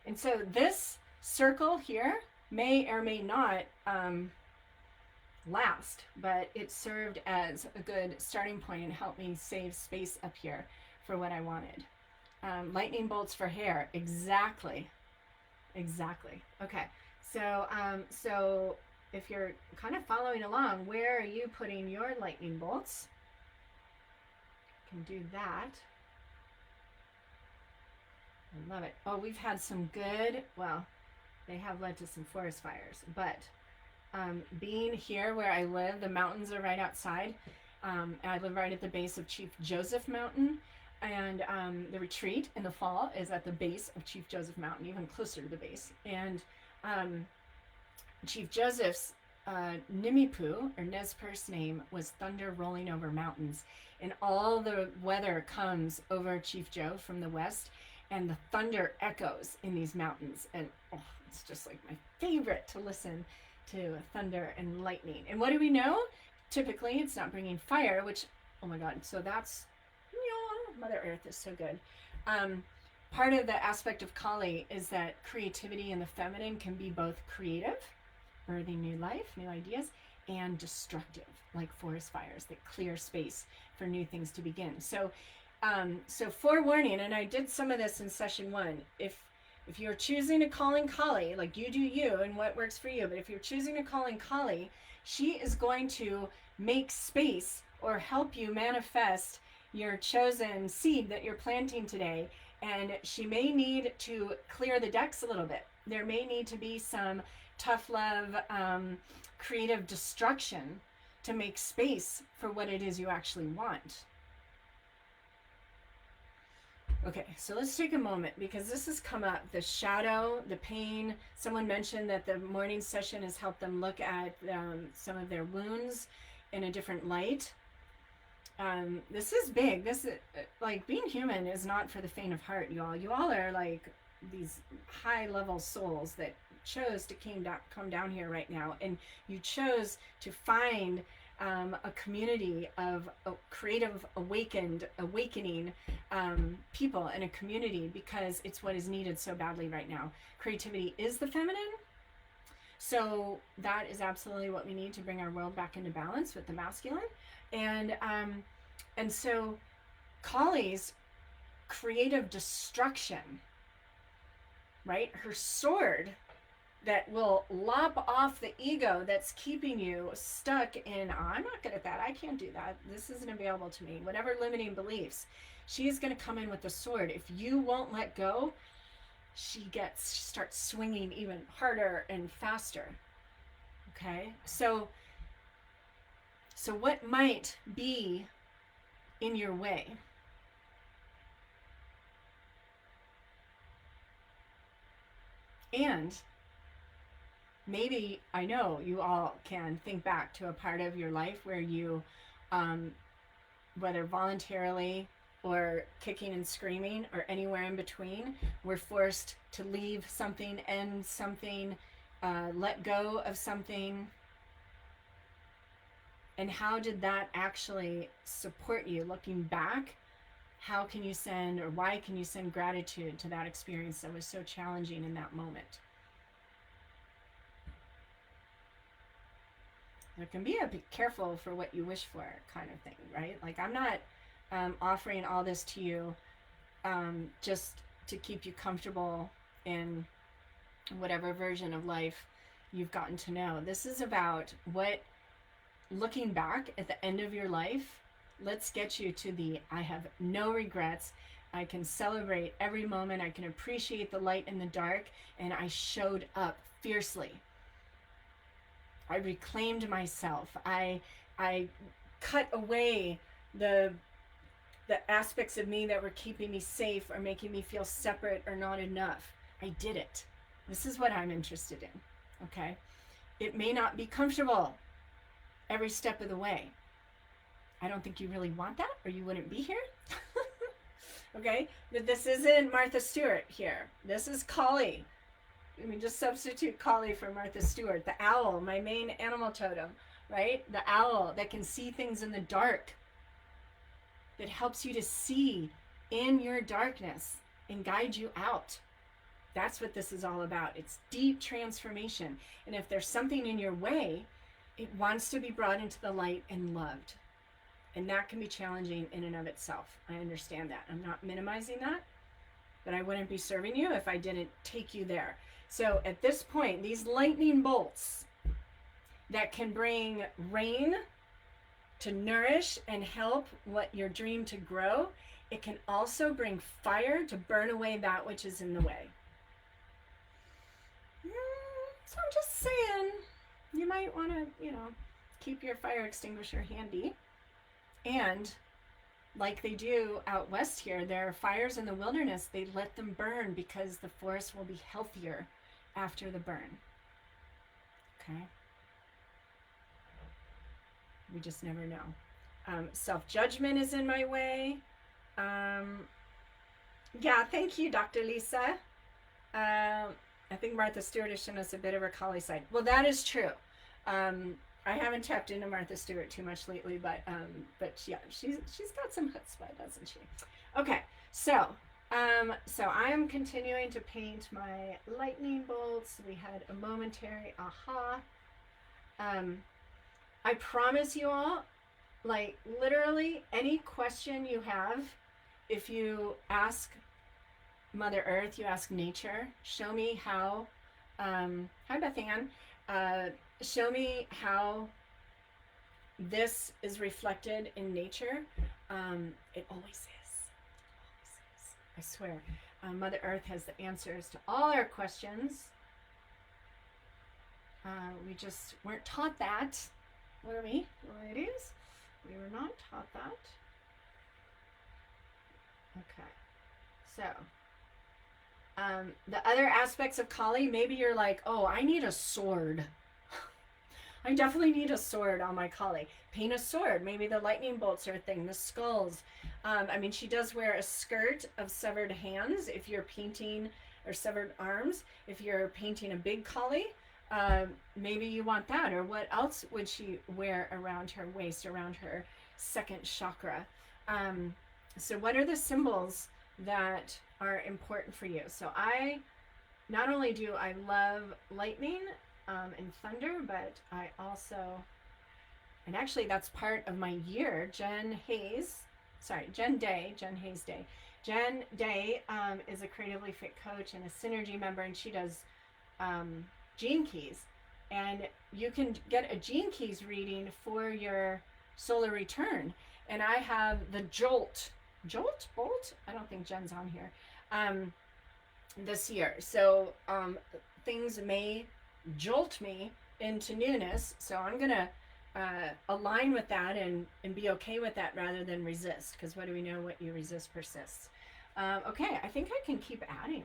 And so this circle here may or may not last, but it served as a good starting point and helped me save space up here for what I wanted. Lightning bolts for hair, exactly. Okay, so so if you're kind of following along, where are you putting your lightning bolts? You can do that. I love it. Oh, we've had some good, well, they have led to some forest fires, but being here where I live, the mountains are right outside. I live right at the base of Chief Joseph Mountain, and the retreat in the fall is at the base of Chief Joseph Mountain, even closer to the base. And Chief Joseph's Nimipu, or Nez Perce name, was thunder rolling over mountains. And all the weather comes over Chief Joe from the west, and the thunder echoes in these mountains. And oh, it's just like my favorite to listen to thunder and lightning. And what do we know? Typically, it's not bringing fire, which, oh my God, so that's, Mother Earth is so good. Part of the aspect of Kali is that creativity in the feminine can be both creative, birthing new life, new ideas, and destructive, like forest fires that clear space for new things to begin. So forewarning, and I did some of this in session 1, if you're choosing to call in Kali, like, you do you and what works for you, but if you're choosing to call in Kali, she is going to make space or help you manifest your chosen seed that you're planting today. And she may need to clear the decks a little bit. There may need to be some tough love, creative destruction to make space for what it is you actually want. Okay, so let's take a moment, because this has come up, the shadow, the pain. Someone mentioned that the morning session has helped them look at some of their wounds in a different light. This is big. This is, like, being human is not for the faint of heart, y'all. You all are like these high level souls that chose to come down here right now, and you chose to find a community of creative awakening people in a community, because it's what is needed so badly right now. Creativity is the feminine, so that is absolutely what we need to bring our world back into balance with the masculine. And so Kali's creative destruction, right? Her sword that will lop off the ego that's keeping you stuck in, oh, I'm not good at that, I can't do that, this isn't available to me, whatever limiting beliefs. She is going to come in with the sword. If you won't let go, she starts swinging even harder and faster. Okay, so what might be in your way? And maybe, I know you all can think back to a part of your life where you, whether voluntarily or kicking and screaming or anywhere in between, were forced to leave something, end something, let go of something. And how did that actually support you? Looking back, how can you send, or why can you send gratitude to that experience that was so challenging in that moment? There can be a be careful for what you wish for kind of thing, right? Like, I'm not offering all this to you just to keep you comfortable in whatever version of life you've gotten to know. This is about what, looking back at the end of your life, let's get you to the I have no regrets. I can celebrate every moment. I can appreciate the light and the dark. And I showed up fiercely. I reclaimed myself. I cut away the aspects of me that were keeping me safe or making me feel separate or not enough. I did it. This is what I'm interested in. Okay? It may not be comfortable every step of the way. I don't think you really want that, or you wouldn't be here. Okay? But this isn't Martha Stewart here. This is Collie. Let me just substitute Collie for Martha Stewart. The owl, my main animal totem, right? The owl that can see things in the dark, that helps you to see in your darkness and guide you out. That's what this is all about. It's deep transformation. And if there's something in your way, it wants to be brought into the light and loved. And that can be challenging in and of itself. I understand that. I'm not minimizing that, but I wouldn't be serving you if I didn't take you there. So at this point, these lightning bolts that can bring rain to nourish and help what your dream to grow, it can also bring fire to burn away that which is in the way. So I'm just saying, you might want to, keep your fire extinguisher handy. And like they do out west here, there are fires in the wilderness. They let them burn because the forest will be healthier after the burn. Okay? We just never know. Self-judgment is in my way. Yeah, thank you, Dr. Lisa. I think Martha Stewart has shown us a bit of her collie side. Well, that is true. I haven't tapped into Martha Stewart too much lately, but yeah, she's got some chutzpah, doesn't she? Okay, so I am continuing to paint my lightning bolts. We had a momentary aha. I promise you all, like literally any question you have, if you ask Mother Earth, you ask nature, show me how, hi Beth Ann, show me how this is reflected in nature. It always is. I swear. Mother Earth has the answers to all our questions. We just weren't taught that, were we, ladies? We were not taught that. Okay. So, the other aspects of Kali, maybe you're like, oh, I need a sword. I definitely need a sword on my Kali. Paint a sword. Maybe the lightning bolts are a thing. The skulls. I mean, she does wear a skirt of severed hands if you're painting, or severed arms. If you're painting a big Kali, maybe you want that. Or what else would she wear around her waist, around her second chakra? So what are the symbols that are important for you? So I, not only do I love lightning and thunder, but I also, and actually that's part of my year, Jen Hayes Day. Jen Day is a Creatively Fit coach and a Synergy member, and she does gene keys. And you can get a gene keys reading for your solar return. And I have the Bolt? I don't think Jen's on here. this year. So things may jolt me into newness. So I'm going to align with that and be okay with that rather than resist. Because what do we know? What you resist persists. Okay, I think I can keep adding.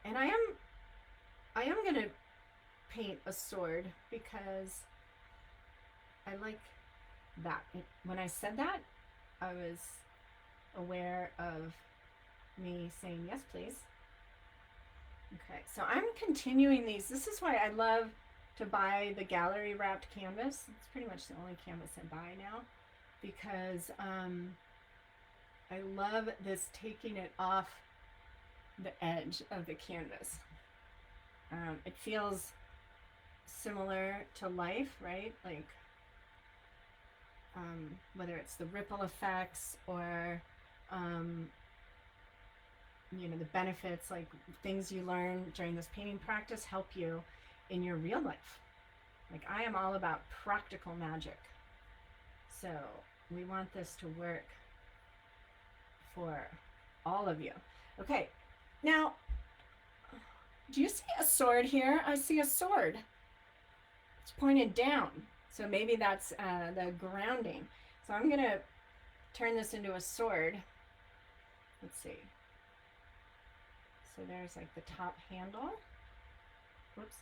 And I am going to paint a sword because I like that. When I said that, I was aware of me saying yes, please. Okay, so I'm continuing these. This is why I love to buy the gallery wrapped canvas. It's pretty much the only canvas I buy now because I love this taking it off the edge of the canvas. It feels similar to life, right? Like whether it's the ripple effects or you know, the benefits, like things you learn during this painting practice help you in your real life. Like I am all about practical magic. So we want this to work for all of you. Okay, now, do you see a sword here? I see a sword. It's pointed down. So maybe that's the grounding. So I'm gonna turn this into a sword. Let's see. So there's like the top handle. Whoops.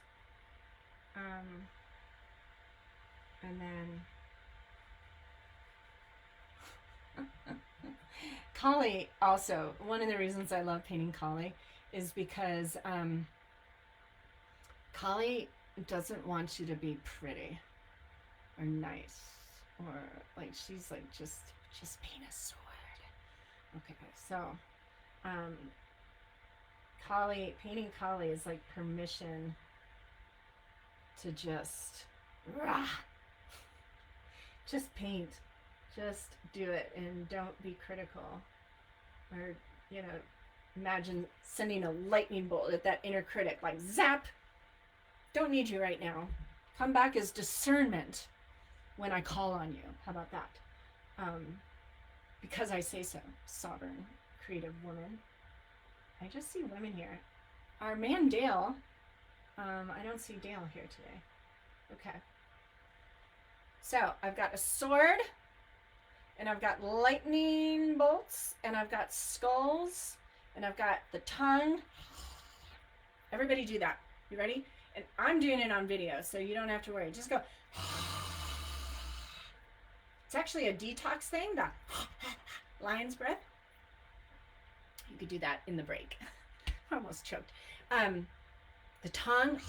And then collie also, one of the reasons I love painting collie is because collie doesn't want you to be pretty or nice or like she's like just paint a sword. Okay, so painting collie is like permission to just paint, just do it and don't be critical or, you know, imagine sending a lightning bolt at that inner critic, like zap, don't need you right now, come back as discernment when I call on you. How about that? Because I say so, sovereign creative woman. I just see women here. Our man Dale, I don't see Dale here today. Okay. So I've got a sword, and I've got lightning bolts, and I've got skulls, and I've got the tongue. Everybody do that. You ready? And I'm doing it on video, so you don't have to worry. Just go. It's actually a detox thing, the lion's breath. You could do that in the break. I almost choked. The tongue.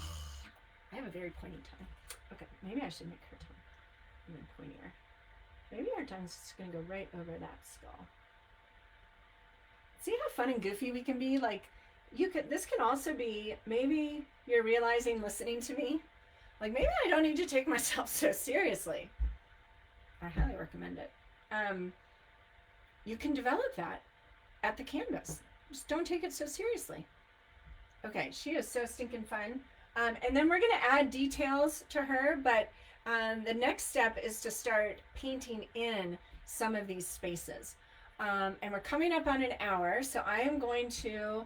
I have a very pointy tongue. Okay, maybe I should make her tongue even pointier. Maybe her tongue's just gonna go right over that skull. See how fun and goofy we can be? Like, this can also be, maybe you're realizing listening to me, like maybe I don't need to take myself so seriously. I highly recommend it. You can develop that at the canvas. Just don't take it so seriously. Okay, she is so stinking fun. And then we're gonna add details to her, but the next step is to start painting in some of these spaces. And we're coming up on an hour, so I am going to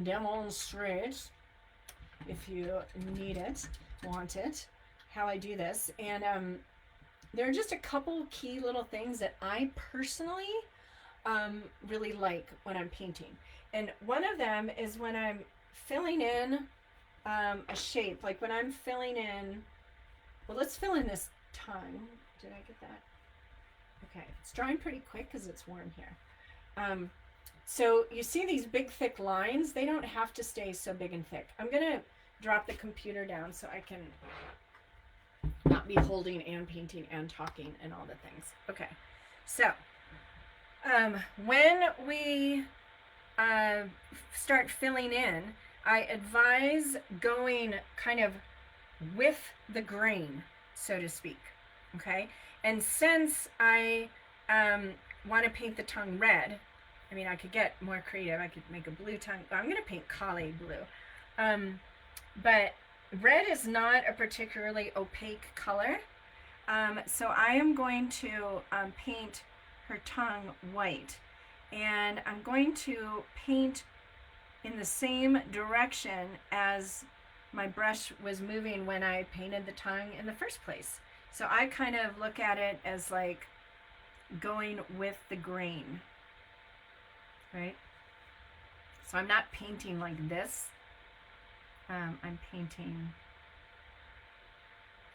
demonstrate, if you need it, want it, how I do this. And there are just a couple key little things that I personally really like when I'm painting. And one of them is when I'm filling in a shape, like when I'm filling in, well, let's fill in this tongue. Did I get that? Okay, it's drying pretty quick because it's warm here. So you see these big thick lines, they don't have to stay so big and thick. I'm gonna drop the computer down so I can not be holding and painting and talking and all the things. Okay, so when we start filling in, I advise going kind of with the grain, so to speak, okay? And since I want to paint the tongue red, I mean, I could get more creative. I could make a blue tongue. I'm going to paint collie blue. But red is not a particularly opaque color. So I am going to paint her tongue white. And I'm going to paint in the same direction as my brush was moving when I painted the tongue in the first place. So I kind of look at it as like going with the grain, right? So I'm not painting like this. I'm painting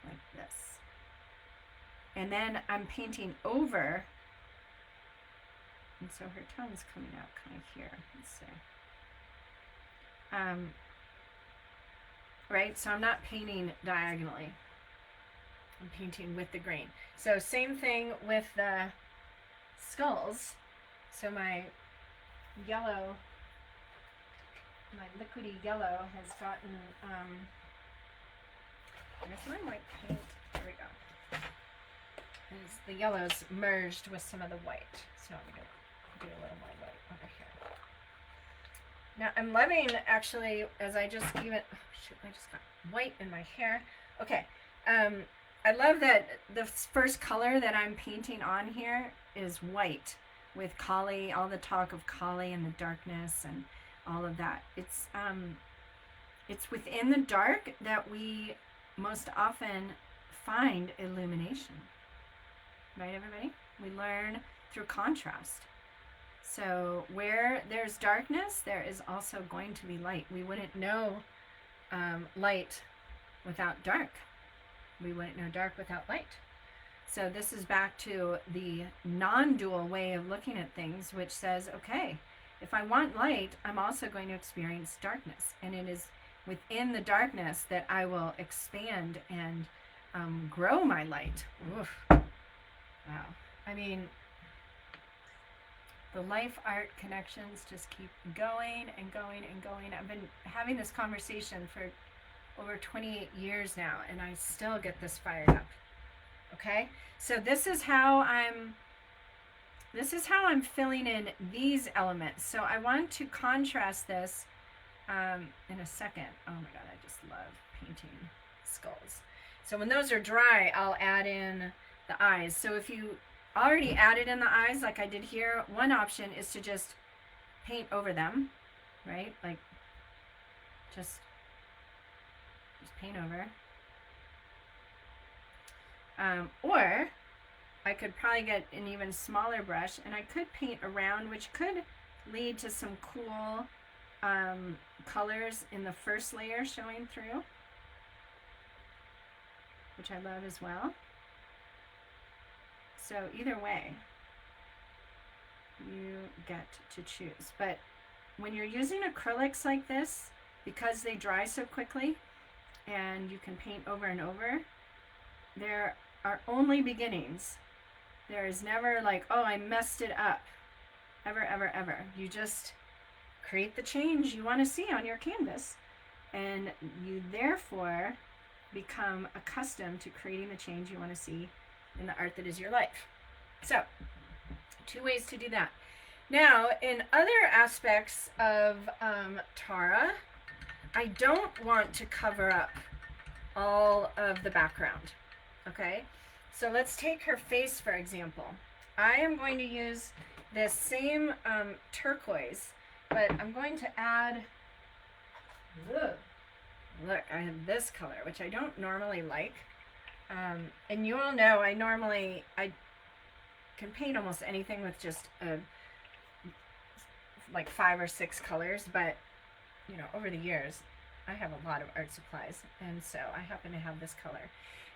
like this. And then I'm painting over. And so her tongue's coming out kind of here. Let's see. Right? So I'm not painting diagonally. I'm painting with the grain. So same thing with the skulls. So my yellow, my liquidy yellow has gotten, where's my white paint? There we go. The yellow's merged with some of the white. So I'm going to do a little more white over here. Now I'm loving, actually, as I just even, oh shoot, I just got white in my hair. Okay, I love that the first color that I'm painting on here is white with collie, all the talk of collie and the darkness and all of that. It's within the dark that we most often find illumination. Right, everybody? We learn through contrast. So where there's darkness, there is also going to be light. We wouldn't know light without dark. We wouldn't know dark without light. So this is back to the non-dual way of looking at things, which says, okay, if I want light, I'm also going to experience darkness. And it is within the darkness that I will expand and grow my light. Oof. Wow. I mean, the life art connections just keep going and going and going. I've been having this conversation for over 28 years now, and I still get this fired up. Okay? So this is how I'm filling in these elements. So I want to contrast this in a second. Oh my God, I just love painting skulls. So when those are dry, I'll add in the eyes. So if you already added in the eyes like I did here, one option is to just paint over them, right? Like just paint over. Or I could probably get an even smaller brush and I could paint around, which could lead to some cool colors in the first layer showing through, which I love as well. So either way, you get to choose. But when you're using acrylics like this, because they dry so quickly and you can paint over and over, there are only beginnings. There is never like, oh, I messed it up. Ever, ever, ever. You just create the change you want to see on your canvas, and you therefore become accustomed to creating the change you want to see in the art that is your life. So, two ways to do that. Now, in other aspects of Tara, I don't want to cover up all of the background. Okay, so let's take her face for example. I am going to use this same turquoise, but I'm going to add, look, I have this color, which I don't normally like. And you all know I can paint almost anything with just like 5 or 6 colors, but you know, over the years I have a lot of art supplies, and so I happen to have this color.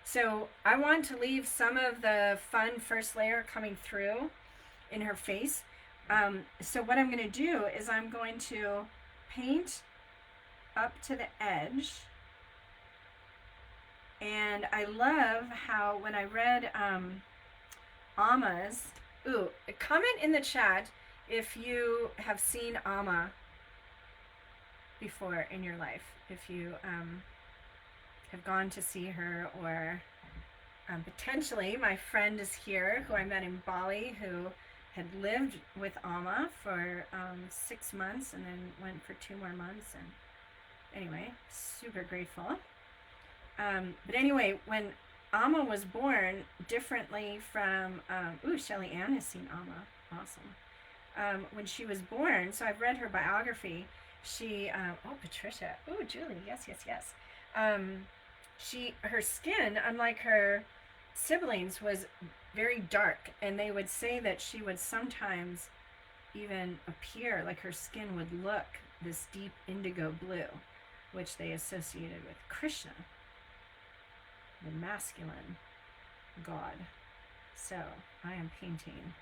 So I want to leave some of the fun first layer coming through in her face. So what I'm going to do is I'm going to paint up to the edge. And I love how when I read Amma's, comment in the chat if you have seen Amma before in your life, if you have gone to see her, or potentially my friend is here who I met in Bali, who had lived with Amma for 6 months and then went for 2 more months, and anyway, super grateful. But anyway, when Amma was born, differently from, Shelly Ann has seen Amma, awesome. When she was born, so I've read her biography, she, oh, Patricia, oh, Julie, yes, yes, yes. Her skin, unlike her siblings, was very dark, and they would say that she would sometimes even appear like her skin would look this deep indigo blue, which they associated with Krishna, the masculine god. So I am painting.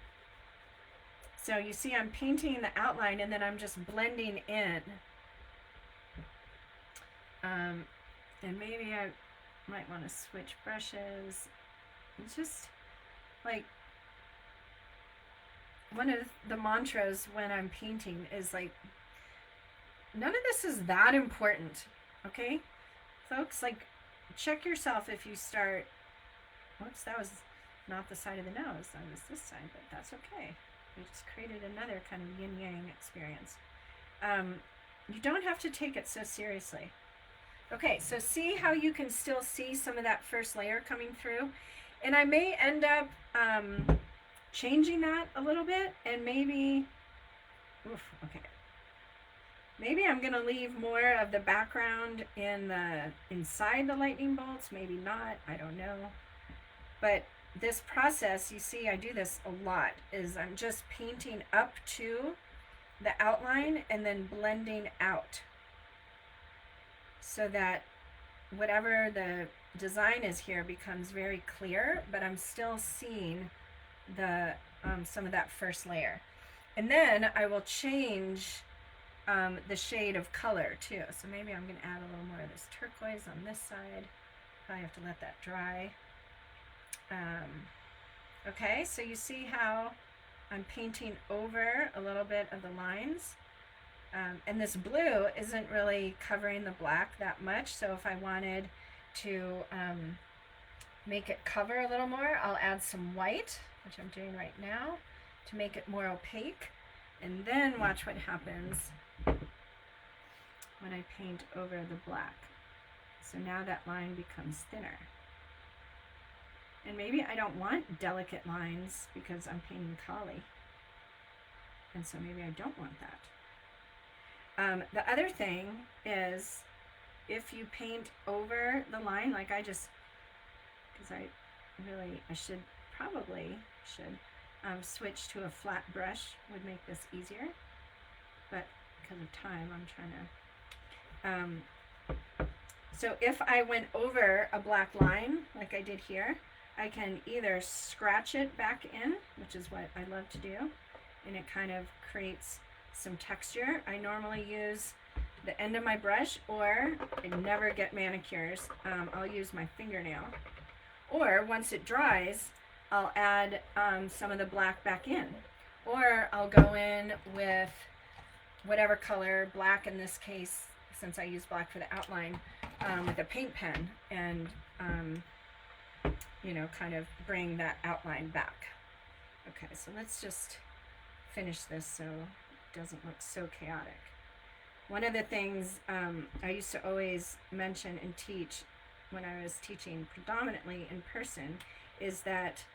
So you see I'm painting the outline, and then I'm just blending in. And maybe I might want to switch brushes. It's just like one of the mantras when I'm painting is like, none of this is that important, okay? Folks, like, check yourself if you start, whoops, that was not the side of the nose, that was this side, but that's okay. We just created another kind of yin-yang experience. You don't have to take it so seriously. Okay, so see how you can still see some of that first layer coming through? And I may end up changing that a little bit, and maybe, okay. Maybe I'm gonna leave more of the background inside the lightning bolts, maybe not, I don't know. But this process, you see I do this a lot, is I'm just painting up to the outline and then blending out, so that whatever the design is here becomes very clear, but I'm still seeing the some of that first layer. And then I will change the shade of color too. So maybe I'm going to add a little more of this turquoise on this side. Probably have to let that dry. Okay, so you see how I'm painting over a little bit of the lines. And this blue isn't really covering the black that much, so if I wanted to make it cover a little more, I'll add some white, which I'm doing right now, to make it more opaque, and then watch what happens when I paint over the black. So now that line becomes thinner. And maybe I don't want delicate lines because I'm painting collie, and so maybe I don't want that. The other thing is, if you paint over the line, like I just, because I probably should switch to a flat brush, would make this easier, but because of time I'm trying to, so if I went over a black line like I did here, I can either scratch it back in, which is what I love to do, and it kind of creates some texture. I normally use the end of my brush, or I never get manicures, I'll use my fingernail, or once it dries I'll add some of the black back in, or I'll go in with whatever color, black in this case since I use black for the outline, with a paint pen, and you know, kind of bring that outline back. Okay, so let's just finish this so it doesn't look so chaotic. One of the things I used to always mention and teach when I was teaching predominantly in person is that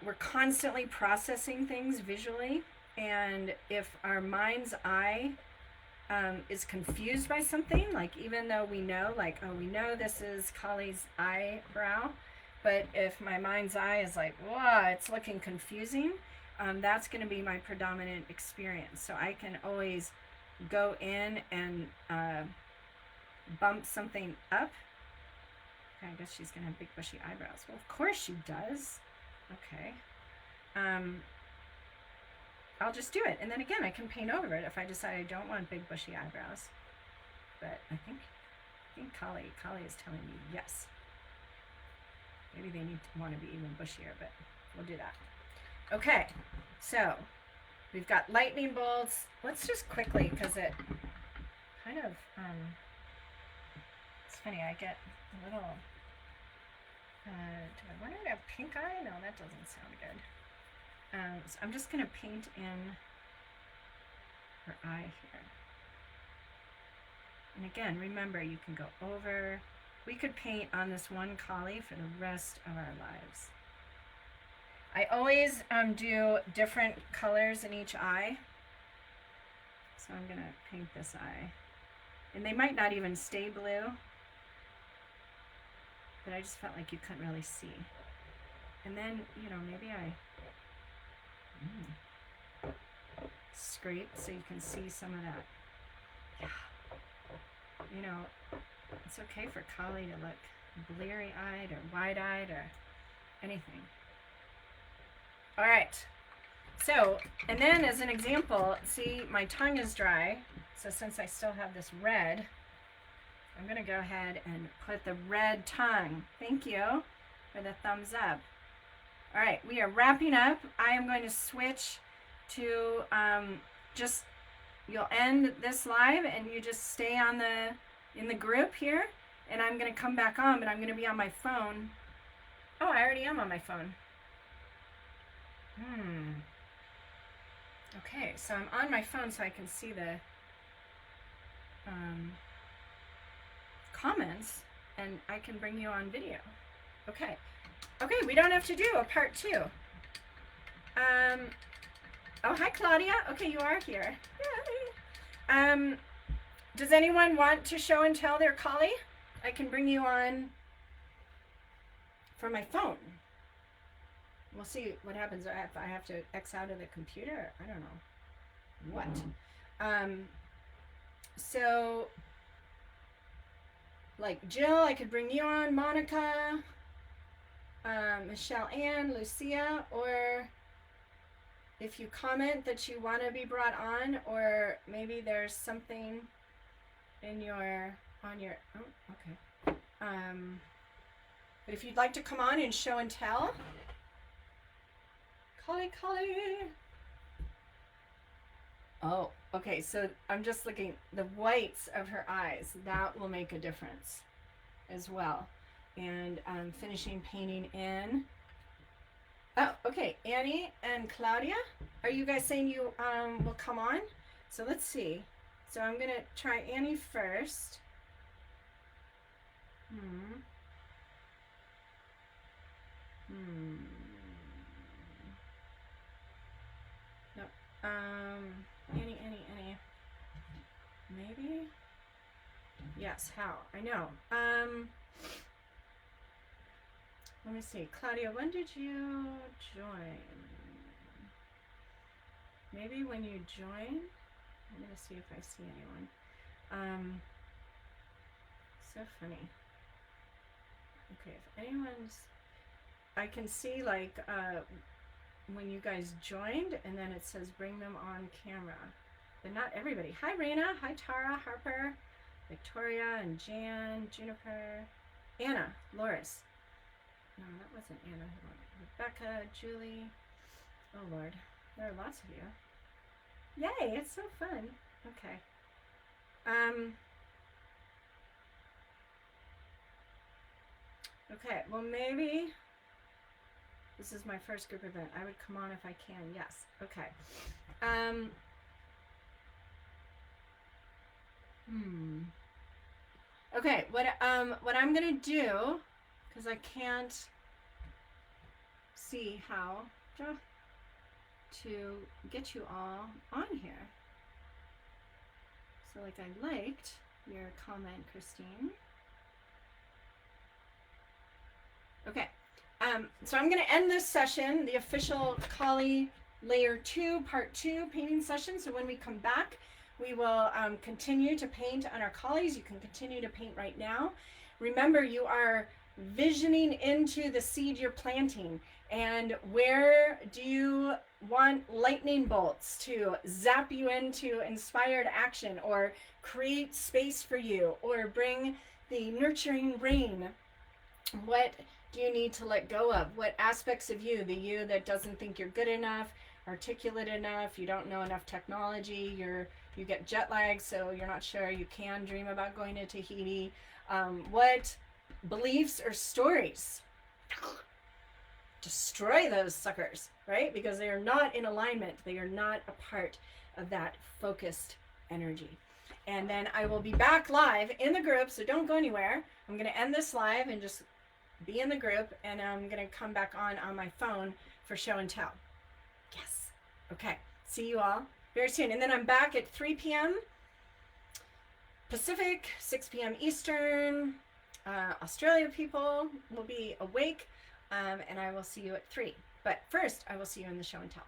we're constantly processing things visually, and if our mind's eye is confused by something, like even though we know, like, oh, we know this is Collie's eyebrow, but if my mind's eye is like, wow, it's looking confusing, that's going to be my predominant experience. So I can always go in and bump something up. Okay, I guess she's going to have big bushy eyebrows. Well, of course she does. Okay. I'll just do it, and then again I can paint over it if I decide I don't want big bushy eyebrows. But I think Collie is telling me yes. Maybe they want to be even bushier, but we'll do that. Okay, so we've got lightning bolts. Let's just quickly, because it kind of it's funny, I get a little do I want her to have pink eye? No, that doesn't sound good. So I'm just going to paint in her eye here. And again, remember, you can go over. We could paint on this one collie for the rest of our lives. I always do different colors in each eye. So I'm going to paint this eye. And they might not even stay blue, but I just felt like you couldn't really see. And then, you know, maybe I scrape so you can see some of that. Yeah. You know, it's okay for collie to look bleary-eyed or wide-eyed or anything. All right. So, and then as an example, see, my tongue is dry. So since I still have this red, I'm going to go ahead and put the red tongue. Thank you for the thumbs up. All right, we are wrapping up. I am going to switch to you'll end this live and you just stay on in the group here. And I'm going to come back on, but I'm going to be on my phone. Oh, I already am on my phone. Okay, so I'm on my phone so I can see the comments, and I can bring you on video. Okay. Okay, we don't have to do a part 2. Oh, hi, Claudia. Okay, you are here. Yay. Does anyone want to show and tell their collie? I can bring you on from my phone. We'll see what happens if I have to X out of the computer. I don't know what. So, like Jill, I could bring you on, Monica, Michelle Ann, Lucia, or if you comment that you want to be brought on, or maybe there's something in on your, oh, okay. But if you'd like to come on and show and tell, collie. Oh, okay, so I'm just looking, the whites of her eyes, that will make a difference as well. And I'm finishing painting in. Oh, okay, Annie and Claudia, are you guys saying you will come on? So let's see. So I'm gonna try Annie first. Nope. Annie. Maybe? Yes, how? I know. Let me see. Claudia, when did you join? Maybe when you join? I'm going to see if I see anyone. So funny. Okay, if anyone's... I can see, like, when you guys joined, and then it says bring them on camera. But not everybody. Hi, Raina. Hi, Tara, Harper, Victoria, and Jan, Juniper, Anna, Loris. No, that wasn't Anna. Rebecca, Julie. Oh, Lord. There are lots of you. Yay, it's so fun. Okay. Okay, well, maybe this is my first group event. I would come on if I can. Yes. Okay. Okay, what I'm gonna do, because I can't see how to get you all on here. So, like, I liked your comment, Christine. Okay, so I'm going to end this session, the official Collie Layer 2, Part 2 painting session. So when we come back, we will continue to paint on our collies. You can continue to paint right now. Remember, you are visioning into the seed you're planting. And where do you want lightning bolts to zap you into inspired action, or create space for you, or bring the nurturing rain? What do you need to let go of? What aspects of you, the you that doesn't think you're good enough, articulate enough, you don't know enough technology, you get jet lag, so you're not sure you can dream about going to Tahiti. What beliefs or stories? Destroy those suckers, right? Because they are not in alignment. They are not a part of that focused energy. And then I will be back live in the group, so don't go anywhere. I'm going to end this live and just be in the group, and I'm going to come back on my phone for show and tell. Yes. Okay. See you all very soon. And then I'm back at 3 p.m. Pacific, 6 p.m. Eastern. Australia people will be awake, and I will see you at 3. But first, I will see you in the show and tell.